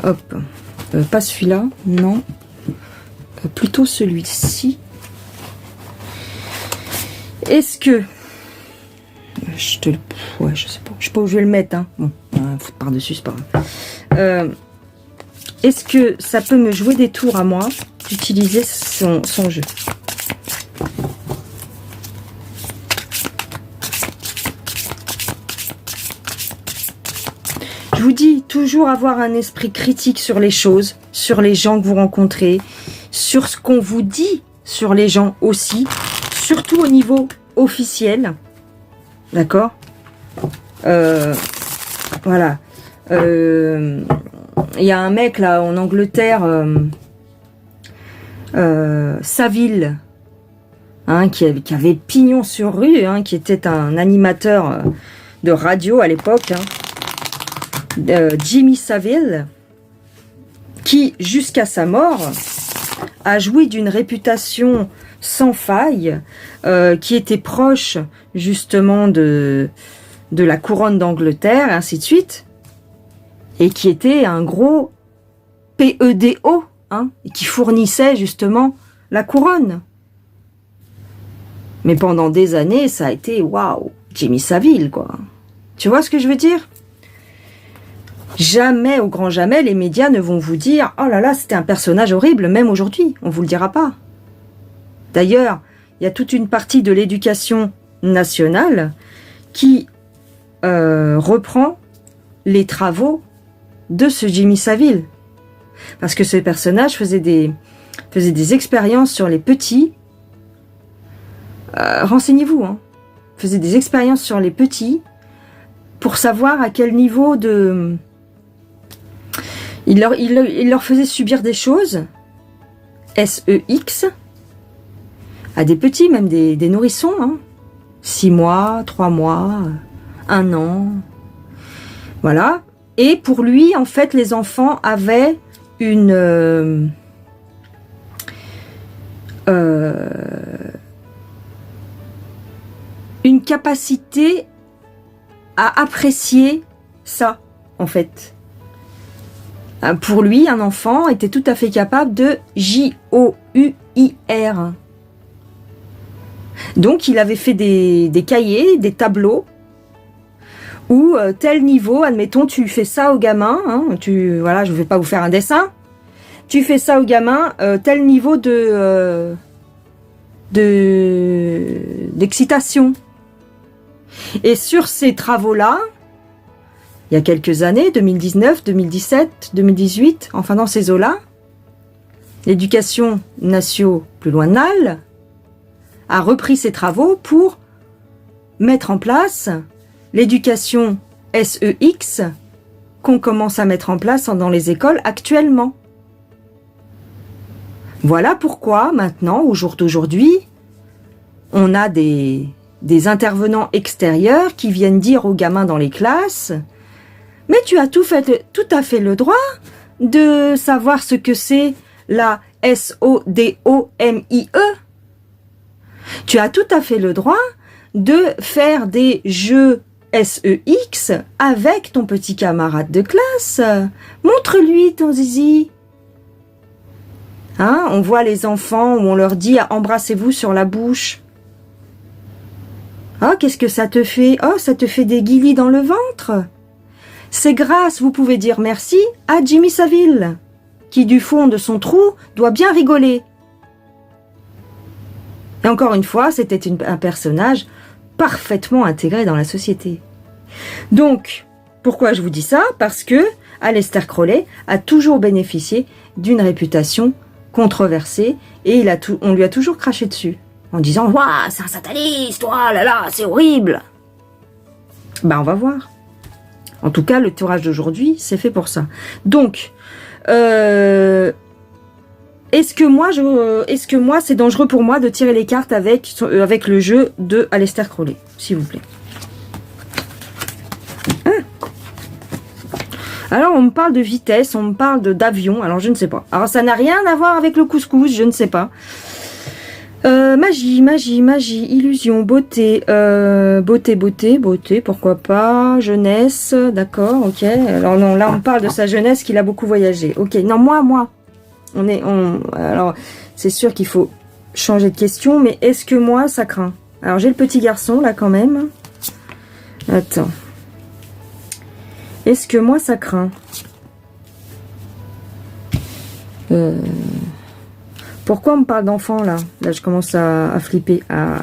Hop. Pas celui-là, non. plutôt celui-ci. Est-ce que... Ouais, je sais pas. Je sais pas où je vais le mettre. Hein. Bon, foutre par-dessus, c'est pas grave. Est-ce que ça peut me jouer des tours à moi d'utiliser son jeu? Je vous dis, toujours avoir un esprit critique sur les choses, sur les gens que vous rencontrez, sur ce qu'on vous dit sur les gens aussi, surtout au niveau officiel. D'accord? Voilà. Il y a un mec là en Angleterre, Saville, hein, qui avait pignon sur rue, hein, qui était un animateur de radio à l'époque, hein, Jimmy Savile, qui jusqu'à sa mort a joui d'une réputation sans faille, qui était proche justement de la couronne d'Angleterre, et ainsi de suite, et qui était un gros PEDO, hein, et qui fournissait justement la couronne. Mais pendant des années, ça a été waouh, Jimmy Savile, quoi. Tu vois ce que je veux dire? Jamais, au grand jamais, les médias ne vont vous dire « Oh là là, c'était un personnage horrible, même aujourd'hui. » On vous le dira pas. D'ailleurs, il y a toute une partie de l'éducation nationale qui reprend les travaux de ce Jimmy Savile. Parce que ce personnage faisait des expériences sur les petits. Renseignez-vous, hein. Faisait des expériences sur les petits pour savoir à quel niveau de... Il leur faisait subir des choses, SEX, à des petits, même des nourrissons, hein. 6 mois, 3 mois, 1 an. Voilà. Et pour lui, en fait, les enfants avaient une capacité à apprécier ça, en fait. Pour lui, un enfant était tout à fait capable de J-O-U-I-R. Donc, il avait fait des cahiers, des tableaux, où tel niveau, admettons, tu fais ça au gamin, hein, voilà, je ne vais pas vous faire un dessin, tu fais ça au gamin, tel niveau d'excitation. Et sur ces travaux-là, il y a quelques années, 2019, 2017, 2018, enfin dans ces eaux-là, l'éducation nationale a repris ses travaux pour mettre en place l'éducation SEX qu'on commence à mettre en place dans les écoles actuellement. Voilà pourquoi maintenant, au jour d'aujourd'hui, on a des intervenants extérieurs qui viennent dire aux gamins dans les classes: mais tu as tout à fait le droit de savoir ce que c'est la SODOMIE. Tu as tout à fait le droit de faire des jeux SEX avec ton petit camarade de classe. Montre-lui ton zizi. Hein, on voit les enfants où on leur dit « embrassez-vous sur la bouche ». Oh, qu'est-ce que ça te fait? Oh, ça te fait des guilis dans le ventre. C'est grâce, vous pouvez dire merci, à Jimmy Savile, qui du fond de son trou doit bien rigoler. Et encore une fois, c'était un personnage parfaitement intégré dans la société. Donc, pourquoi je vous dis ça? Parce que Aleister Crowley a toujours bénéficié d'une réputation controversée et on lui a toujours craché dessus en disant « Waouh, c'est un sataniste, oh là là, c'est horrible !» Ben, on va voir. En tout cas, le tirage d'aujourd'hui, c'est fait pour ça. Donc, est-ce que moi, c'est dangereux pour moi de tirer les cartes avec le jeu de Aleister Crowley, s'il vous plaît? Hein? Alors, on me parle de vitesse, on me parle d'avion, alors je ne sais pas. Alors, ça n'a rien à voir avec le couscous, je ne sais pas. Magie, illusion, beauté, beauté, pourquoi pas, jeunesse, d'accord, ok. Alors non, là on parle de sa jeunesse qu'il a beaucoup voyagé. Ok, non, moi, Alors, c'est sûr qu'il faut changer de question, mais est-ce que moi, ça craint? Alors, j'ai le petit garçon, là, quand même. Attends. Est-ce que moi, ça craint? Pourquoi on me parle d'enfant, là? Là, je commence à flipper. Ah.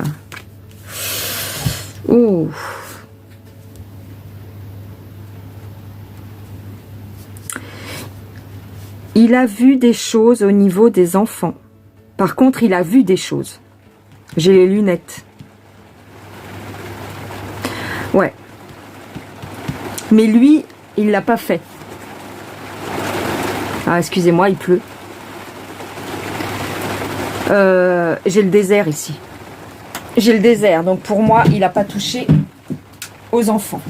Ouh. Il a vu des choses au niveau des enfants. Par contre, il a vu des choses. J'ai les lunettes. Ouais. Mais lui, il l'a pas fait. Ah, excusez-moi, il pleut. J'ai le désert ici. J'ai le désert, donc pour moi, il n'a pas touché aux enfants.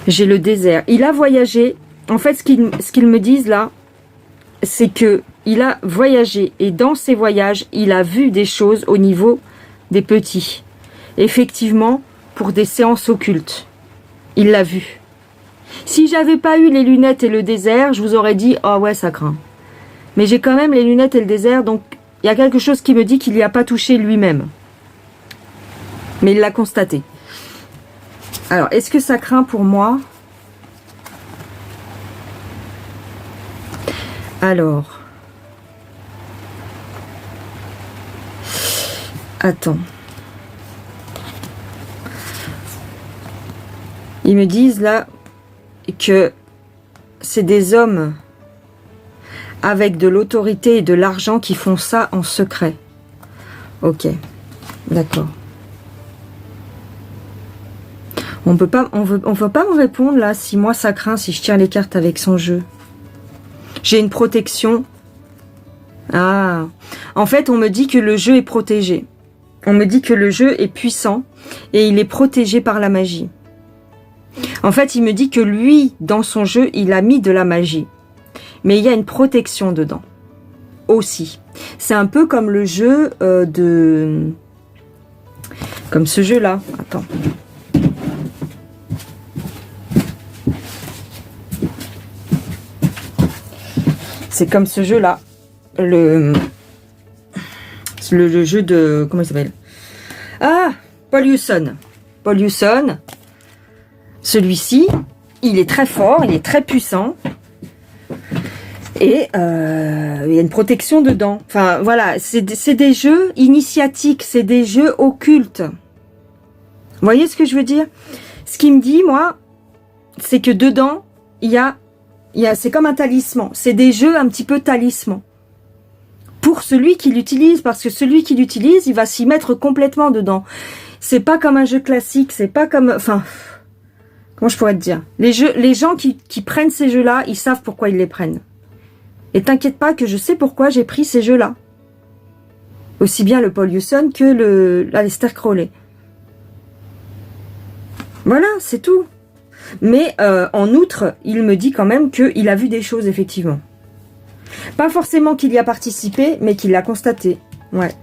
J'ai le désert. Il a voyagé. En fait, ce qu'ils me disent là, c'est que il a voyagé et dans ses voyages, il a vu des choses au niveau des petits. Effectivement, pour des séances occultes. Il l'a vu. Si j'avais pas eu les lunettes et le désert, je vous aurais dit « Ah ouais, ça craint ». Mais j'ai quand même les lunettes et le désert, donc il y a quelque chose qui me dit qu'il n'y a pas touché lui-même. Mais il l'a constaté. Alors, est-ce que ça craint pour moi? Alors. Attends. Ils me disent là que c'est des hommes avec de l'autorité et de l'argent qui font ça en secret. Ok, d'accord. On veut pas me répondre là si moi ça craint, si je tire les cartes avec son jeu. J'ai une protection. Ah, en fait on me dit que le jeu est protégé. On me dit que le jeu est puissant et il est protégé par la magie. En fait il me dit que lui, dans son jeu, il a mis de la magie. Mais il y a une protection dedans. Aussi. C'est un peu comme le jeu comme ce jeu-là. Attends. C'est comme ce jeu-là. Le jeu de... Comment il s'appelle? Ah, Paul Hewson. Paul Hewson. Celui-ci, il est très fort, il est très puissant. Et il y a une protection dedans. Enfin, voilà, c'est des jeux initiatiques, c'est des jeux occultes. Vous voyez ce que je veux dire? Ce qui me dit, moi, c'est que dedans, c'est comme un talisman. C'est des jeux un petit peu talisman. Pour celui qui l'utilise, parce que celui qui l'utilise, il va s'y mettre complètement dedans. C'est pas comme un jeu classique, c'est pas comme... Enfin, comment je pourrais te dire? Les gens qui prennent ces jeux-là, ils savent pourquoi ils les prennent. Et t'inquiète pas que je sais pourquoi j'ai pris ces jeux-là. Aussi bien le Paul Hewson que l'Aleister Crowley. Voilà, c'est tout. Mais en outre, il me dit quand même qu'il a vu des choses, effectivement. Pas forcément qu'il y a participé, mais qu'il l'a constaté. Ouais,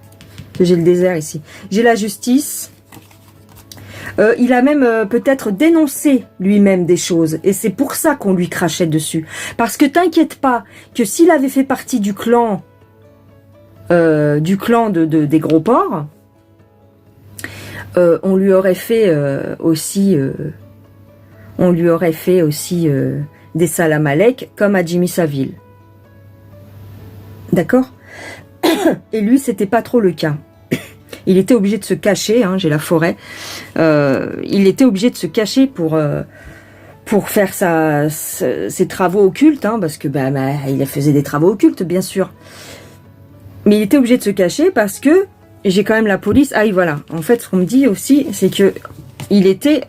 j'ai le désert ici. J'ai la justice. Il a même peut-être dénoncé lui-même des choses. Et c'est pour ça qu'on lui crachait dessus. Parce que t'inquiète pas que s'il avait fait partie du clan des gros porcs, on lui aurait fait aussi des salamalek comme à Jimmy Savile. D'accord? Et lui, c'était pas trop le cas. Il était obligé de se cacher, hein, j'ai la forêt. Il était obligé de se cacher pour faire ses travaux occultes, hein, parce que il faisait des travaux occultes, bien sûr. Mais il était obligé de se cacher parce que j'ai quand même la police. Ah, et voilà. En fait, ce qu'on me dit aussi, c'est que il était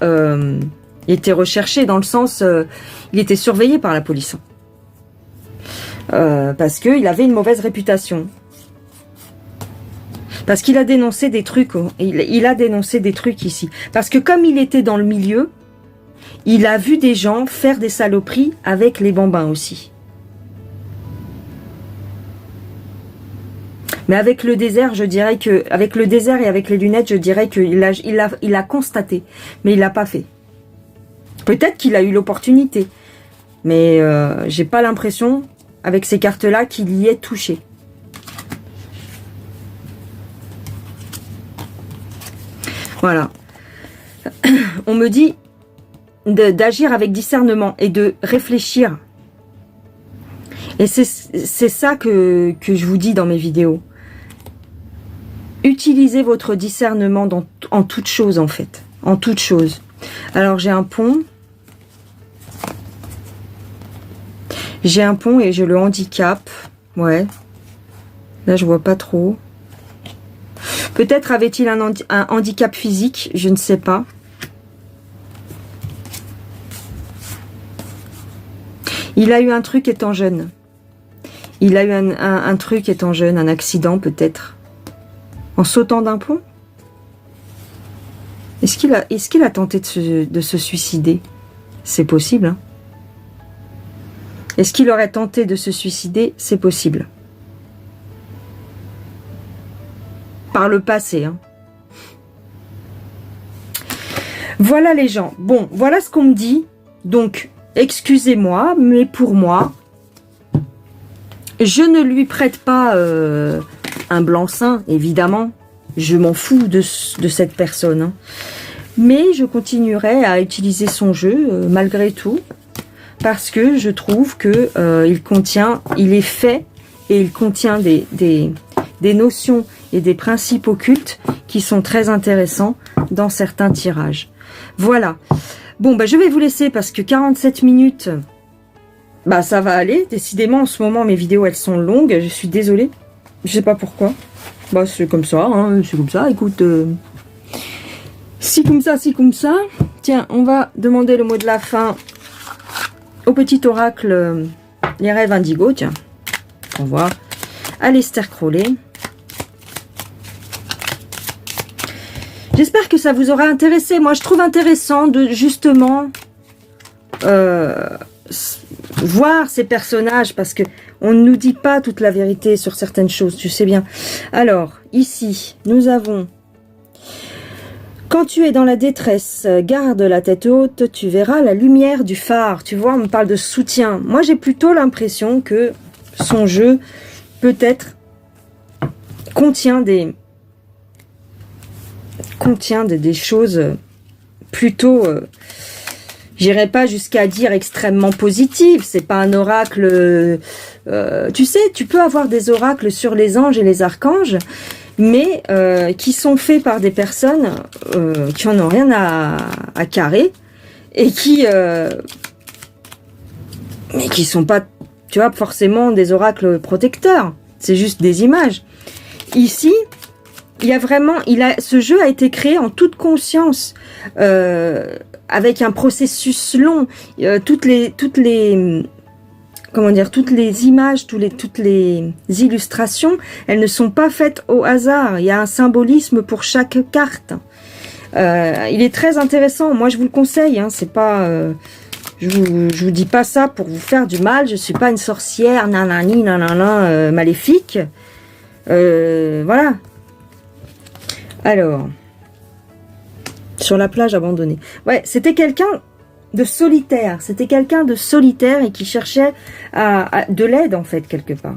recherché dans le sens, il était surveillé par la police, parce que il avait une mauvaise réputation. Parce qu'il a dénoncé des trucs, il a dénoncé des trucs ici. Parce que comme il était dans le milieu, il a vu des gens faire des saloperies avec les bambins aussi. Mais avec le désert, je dirais que, avec le désert et avec les lunettes, je dirais qu'il a constaté, mais il l'a pas fait. Peut-être qu'il a eu l'opportunité. Mais j'ai pas l'impression, avec ces cartes-là, qu'il y ait touché. Voilà. On me dit d'agir avec discernement et de réfléchir. Et c'est ça que je vous dis dans mes vidéos. Utilisez votre discernement en toute chose, en fait. En toute chose. Alors, j'ai un pont. J'ai un pont et je le handicape. Ouais. Là, je vois pas trop. Peut-être avait-il un handicap physique, je ne sais pas. Il a eu un truc étant jeune. Il a eu un truc étant jeune, un accident peut-être. En sautant d'un pont. Est-ce qu'il a tenté de se suicider? C'est possible. Hein. Est-ce qu'il aurait tenté de se suicider? C'est possible. Par le passé. Hein. Voilà les gens. Bon, voilà ce qu'on me dit. Donc, excusez-moi, mais pour moi, je ne lui prête pas un blanc-seing, évidemment. Je m'en fous de cette personne. Hein. Mais je continuerai à utiliser son jeu, malgré tout. Parce que je trouve que il est fait et il contient des notions et des principes occultes qui sont très intéressants dans certains tirages. Voilà. Bon, bah, je vais vous laisser parce que 47 minutes, bah, ça va aller. Décidément, en ce moment, mes vidéos, elles sont longues. Je suis désolée. Je sais pas pourquoi. Bah, c'est comme ça, hein. C'est comme ça. Écoute, si comme ça, si comme ça. Tiens, on va demander le mot de la fin au petit oracle les rêves indigo. Tiens, on voit Aleister Crowley. J'espère que ça vous aura intéressé. Moi, je trouve intéressant de justement voir ces personnages parce que on ne nous dit pas toute la vérité sur certaines choses, tu sais bien. Alors, ici, nous avons: quand tu es dans la détresse, garde la tête haute, tu verras la lumière du phare. Tu vois, on me parle de soutien. Moi, j'ai plutôt l'impression que son jeu, peut-être, contient des choses plutôt, j'irai pas jusqu'à dire extrêmement positives. C'est pas un oracle, tu sais, tu peux avoir des oracles sur les anges et les archanges, mais qui sont faits par des personnes qui en ont rien à carrer et mais qui sont pas, tu vois, forcément des oracles protecteurs. C'est juste des images. Ici, il y a vraiment, ce jeu a été créé en toute conscience, avec un processus long. Toutes les images, toutes les illustrations, elles ne sont pas faites au hasard. Il y a un symbolisme pour chaque carte. Il est très intéressant. Moi, je vous le conseille. Hein, c'est pas, je vous dis pas ça pour vous faire du mal. Je suis pas une sorcière, nanani, nanana, maléfique. Voilà. Alors, sur la plage abandonnée. Ouais, c'était quelqu'un de solitaire. C'était quelqu'un de solitaire et qui cherchait de l'aide, en fait, quelque part.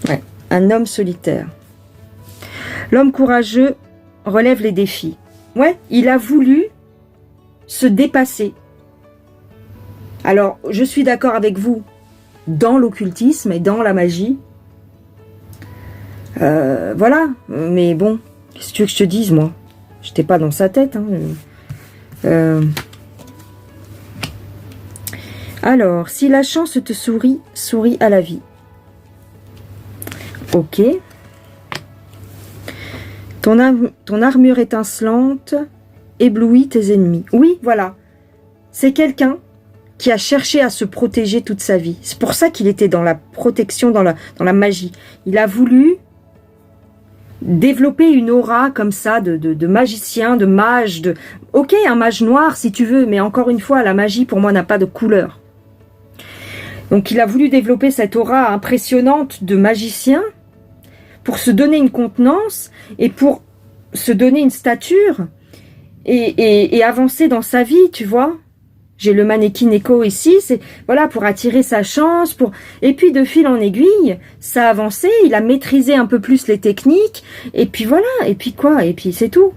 Ouais, un homme solitaire. L'homme courageux relève les défis. Ouais, il a voulu se dépasser. Alors, je suis d'accord avec vous dans l'occultisme et dans la magie. Voilà, mais bon, qu'est-ce que tu veux que je te dise, moi? J'étais pas dans sa tête. Hein. Alors, si la chance te sourit, souris à la vie. Ok. Ton armure étincelante éblouit tes ennemis. Oui, voilà. C'est quelqu'un qui a cherché à se protéger toute sa vie. C'est pour ça qu'il était dans la protection, dans la magie. Il a voulu développer une aura comme ça de magicien, de mage, ok, un mage noir si tu veux, mais encore une fois, la magie pour moi n'a pas de couleur. Donc il a voulu développer cette aura impressionnante de magicien pour se donner une contenance et pour se donner une stature et avancer dans sa vie, tu vois. J'ai le mannequin écho ici, c'est voilà pour attirer sa chance, et puis de fil en aiguille, ça a avancé, il a maîtrisé un peu plus les techniques, et puis voilà, et puis quoi, et puis c'est tout.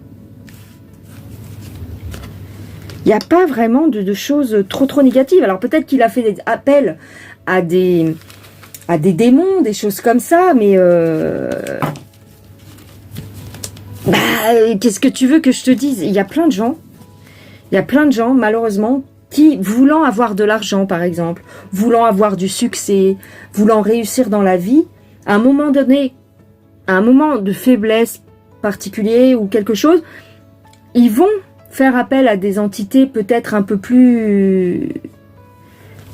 Il n'y a pas vraiment de choses trop négatives. Alors peut-être qu'il a fait des appels à des démons, des choses comme ça, mais qu'est-ce que tu veux que je te dise? Il y a plein de gens, malheureusement, qui, voulant avoir de l'argent, par exemple, voulant avoir du succès, voulant réussir dans la vie, à un moment donné, à un moment de faiblesse particulier ou quelque chose, ils vont faire appel à des entités peut-être un peu plus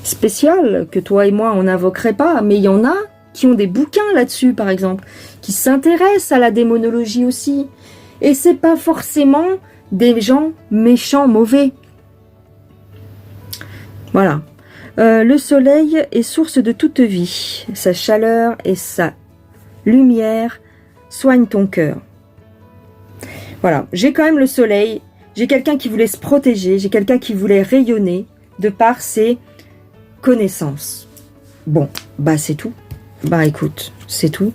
spéciales que toi et moi on n'invoquerait pas, mais il y en a qui ont des bouquins là-dessus, par exemple, qui s'intéressent à la démonologie aussi. Et c'est pas forcément des gens méchants, mauvais. Voilà. Le soleil est source de toute vie. Sa chaleur et sa lumière soignent ton cœur. Voilà. J'ai quand même le soleil. J'ai quelqu'un qui voulait se protéger. J'ai quelqu'un qui voulait rayonner de par ses connaissances. Bon, bah c'est tout. Bah écoute, c'est tout.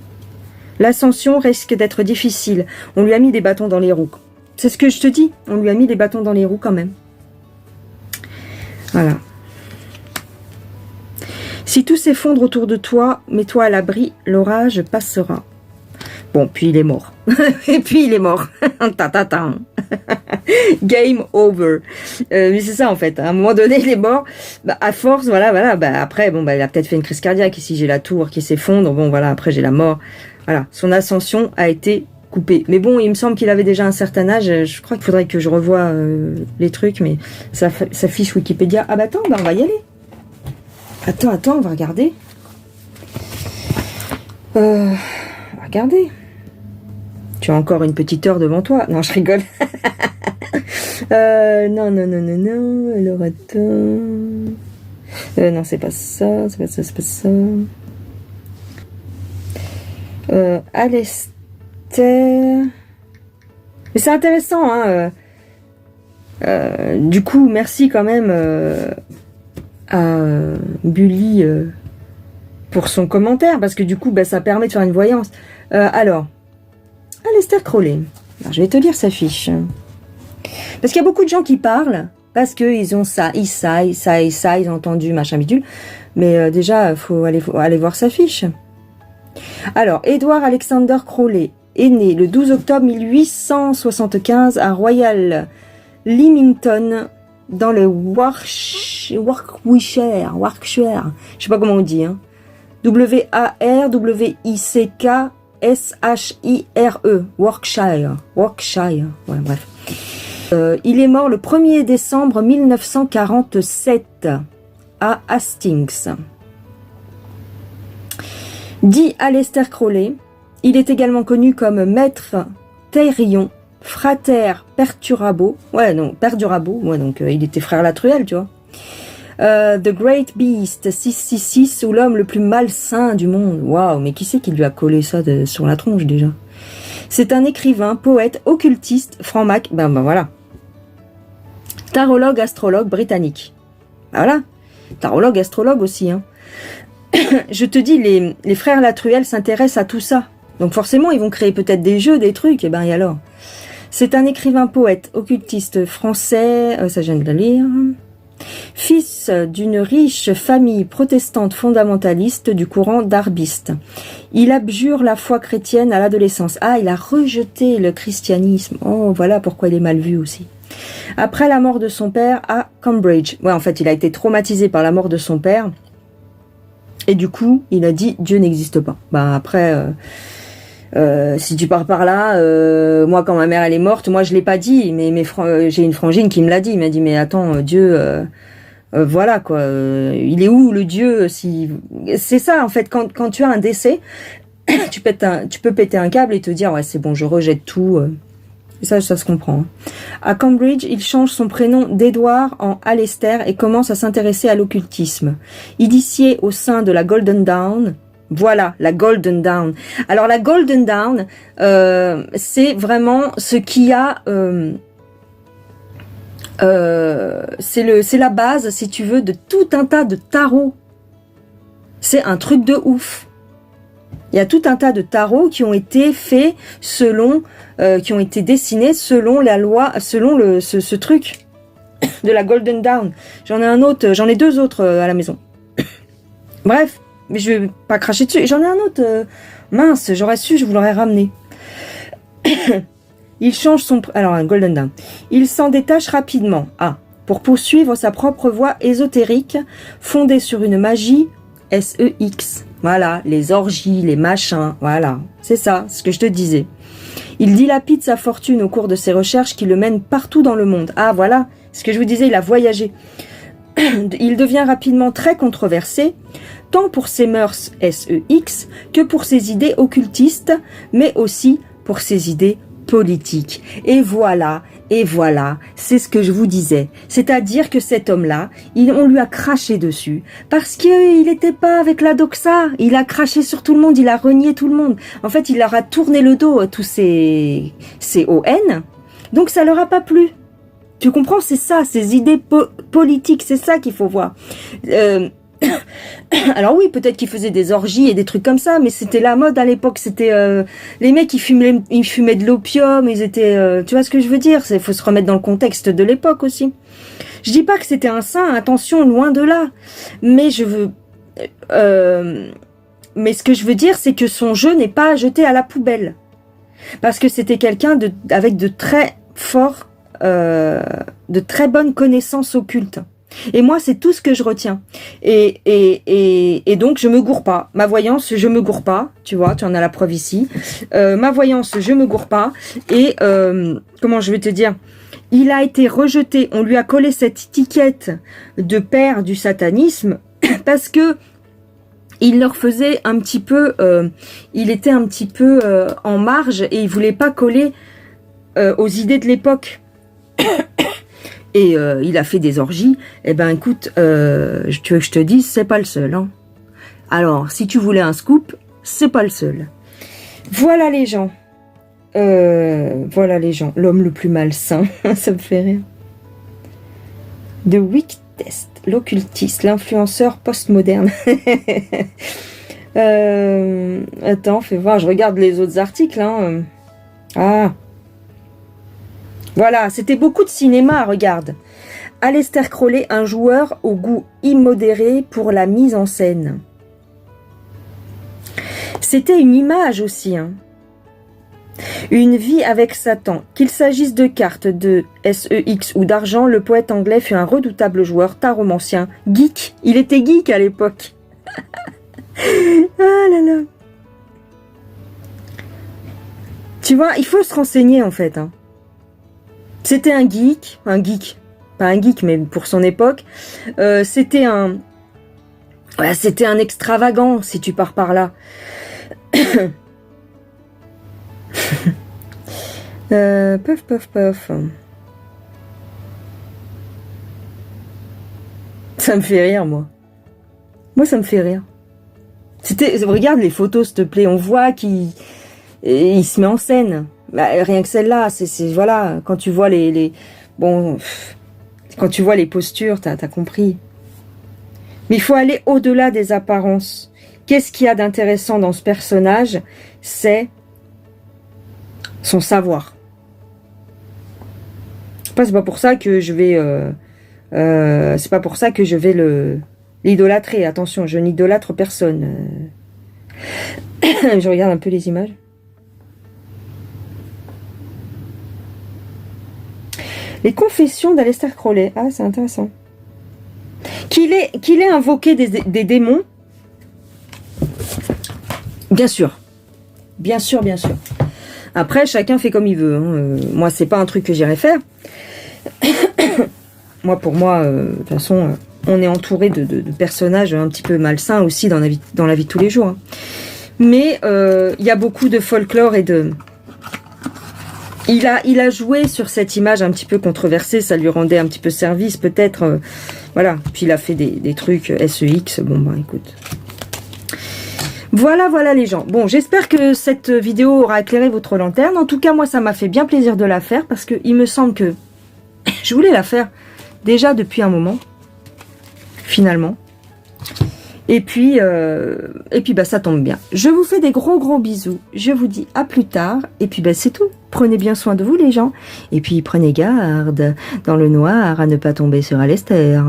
L'ascension risque d'être difficile. On lui a mis des bâtons dans les roues. C'est ce que je te dis. On lui a mis des bâtons dans les roues quand même. Voilà. Si tout s'effondre autour de toi, mets-toi à l'abri, l'orage passera. Bon, puis il est mort. Et puis il est mort. Game over. Mais c'est ça en fait. À un moment donné, il est mort. Bah, à force, voilà. Bah, après, bon, bah, il a peut-être fait une crise cardiaque. Ici, j'ai la tour qui s'effondre. Bon, voilà. Après, j'ai la mort. Voilà. Son ascension a été coupée. Mais bon, il me semble qu'il avait déjà un certain âge. Je crois qu'il faudrait que je revoie les trucs. Mais sa fiche Wikipédia. Ah bah attends, bah, on va y aller. Attends, on va regarder. On va regarder. Tu as encore une petite heure devant toi. Non, je rigole. Non. Alors attends. Non, c'est pas ça. C'est pas ça. Alester. Mais c'est intéressant, hein. Du coup, merci quand même à Bully pour son commentaire, parce que du coup, bah, ça permet de faire une voyance. Alors, Aleister Crowley. Alors, je vais te lire sa fiche. Parce qu'il y a beaucoup de gens qui parlent, parce qu'ils ont ça, ils ont entendu, machin bidule. Mais déjà, il faut aller voir sa fiche. Alors, Edward Alexander Crowley est né le 12 octobre 1875 à Royal Leamington, dans le Warwickshire. Je sais pas comment on dit, hein. W-A-R-W-I-C-K-S-H-I-R-E. Warwickshire. Ouais, bref. Il est mort le 1er décembre 1947 à Hastings. Dit Aleister Crowley, il est également connu comme Maître Therion, Frater Perdurabo, donc il était frère Latruel, tu vois. The Great Beast 666, ou l'homme le plus malsain du monde. Waouh, mais qui c'est qui lui a collé ça sur la tronche déjà? C'est un écrivain, poète, occultiste, franc-mac, ben voilà. Tarologue, astrologue britannique. Ben voilà, tarologue, astrologue aussi, hein. Je te dis, les frères Latruel s'intéressent à tout ça. Donc forcément, ils vont créer peut-être des jeux, des trucs, et ben et alors. C'est un écrivain, poète, occultiste français, ça je viens de le lire. Fils d'une riche famille protestante fondamentaliste du courant darbiste. Il abjure la foi chrétienne à l'adolescence. Ah, il a rejeté le christianisme. Oh, voilà pourquoi il est mal vu aussi. Après la mort de son père à Cambridge. Ouais, en fait, il a été traumatisé par la mort de son père. Et du coup, il a dit, Dieu n'existe pas. Bah après... si tu pars par là, moi quand ma mère elle est morte, moi je l'ai pas dit, mais j'ai une frangine qui me l'a dit. Il m'a dit mais attends, Dieu, voilà quoi, il est où le Dieu? Si c'est ça en fait, quand tu as un décès, tu peux péter un câble et te dire ouais c'est bon, je rejette tout. Ça se comprend. Hein. À Cambridge, il change son prénom d'Edward en Aleister et commence à s'intéresser à l'occultisme. Initié au sein de la Golden Dawn. Voilà, la Golden Dawn. Alors la Golden Dawn, c'est vraiment ce qui a c'est la base, si tu veux, de tout un tas de tarots. C'est un truc de ouf. Il y a tout un tas de tarots qui ont été faits selon, qui ont été dessinés selon la loi, selon ce truc de la Golden Dawn. J'en ai deux autres à la maison. Bref, mais je vais pas cracher dessus. J'en ai un autre. Mince, j'aurais su, je vous l'aurais ramené. Il change son... Alors, un Golden Dawn. Il s'en détache rapidement. Pour poursuivre sa propre voie ésotérique, fondée sur une magie SEX. Voilà, les orgies, les machins, voilà. C'est ça, ce que je te disais. Il dilapide sa fortune au cours de ses recherches qui le mènent partout dans le monde. Voilà, ce que je vous disais, il a voyagé. Il devient rapidement très controversé, tant pour ses mœurs SEX que pour ses idées occultistes, mais aussi pour ses idées politique. Et voilà, c'est ce que je vous disais. C'est-à-dire que cet homme-là, on lui a craché dessus parce qu'il n'était pas avec la doxa. Il a craché sur tout le monde, il a renié tout le monde. En fait, il leur a tourné le dos à tous ces ON. Donc ça leur a pas plu. Tu comprends? C'est ça, ces idées politiques, c'est ça qu'il faut voir. Alors oui, peut-être qu'ils faisaient des orgies et des trucs comme ça, mais c'était la mode à l'époque. C'était les mecs ils fumaient de l'opium, ils étaient, tu vois ce que je veux dire? Il faut se remettre dans le contexte de l'époque aussi. Je dis pas que c'était un saint, attention, loin de là. Mais mais ce que je veux dire, c'est que son jeu n'est pas à jeter à la poubelle, parce que c'était quelqu'un avec de très forts, de très bonnes connaissances occultes. Et moi, c'est tout ce que je retiens. Et donc, je me gourre pas. Ma voyance, je me gourre pas. Tu vois, tu en as la preuve ici. Ma voyance, je me gourre pas. Et, comment je vais te dire? Il a été rejeté. On lui a collé cette étiquette de père du satanisme parce que il leur faisait un petit peu... il était un petit peu en marge et il voulait pas coller aux idées de l'époque. Et il a fait des orgies. Eh ben écoute, tu veux que je te dise, c'est pas le seul. Hein. Alors, si tu voulais un scoop, c'est pas le seul. Voilà les gens. Voilà les gens. L'homme le plus malsain. Ça me fait rire. The Wick Test. L'occultiste. L'influenceur postmoderne. Attends, fais voir. Je regarde les autres articles. Hein. Voilà, c'était beaucoup de cinéma, regarde. Aleister Crowley, un joueur au goût immodéré pour la mise en scène. C'était une image aussi. Hein. Une vie avec Satan. Qu'il s'agisse de cartes, de SEX ou d'argent, le poète anglais fut un redoutable joueur, taromancien, geek. Il était geek à l'époque. Ah là là. Tu vois, il faut se renseigner en fait. Hein. C'était un geek, pas un geek, mais pour son époque, c'était un extravagant, si tu pars par là. Puff. Ça me fait rire, moi. Moi, ça me fait rire. Regarde les photos, s'il te plaît, on voit qu'il se met en scène. Bah, rien que celle-là, c'est voilà, quand tu vois quand tu vois les postures, t'as compris. Mais il faut aller au-delà des apparences. Qu'est-ce qu'il y a d'intéressant dans ce personnage? C'est son savoir. C'est pas pour ça que je vais l'idolâtrer. Attention, je n'idolâtre personne. Je regarde un peu les images. Les confessions d'Aleister Crowley. Ah, c'est intéressant. Qu'il ait invoqué des démons. Bien sûr. Bien sûr. Après, chacun fait comme il veut. Hein. Moi, c'est pas un truc que j'irais faire. Pour moi, de toute façon, on est entouré de personnages un petit peu malsains aussi dans la vie de tous les jours. Hein. Mais il y a beaucoup de folklore et de... Il a joué sur cette image un petit peu controversée, ça lui rendait un petit peu service, peut-être. Voilà. Puis il a fait des trucs SEX. Bon, bah écoute. Voilà les gens. Bon, j'espère que cette vidéo aura éclairé votre lanterne. En tout cas, moi, ça m'a fait bien plaisir de la faire parce que il me semble que Je voulais la faire déjà depuis un moment, finalement. Et puis bah, ça tombe bien. Je vous fais des gros bisous. Je vous dis à plus tard. Et puis bah, c'est tout. Prenez bien soin de vous les gens. Et puis prenez garde dans le noir à ne pas tomber sur Alester.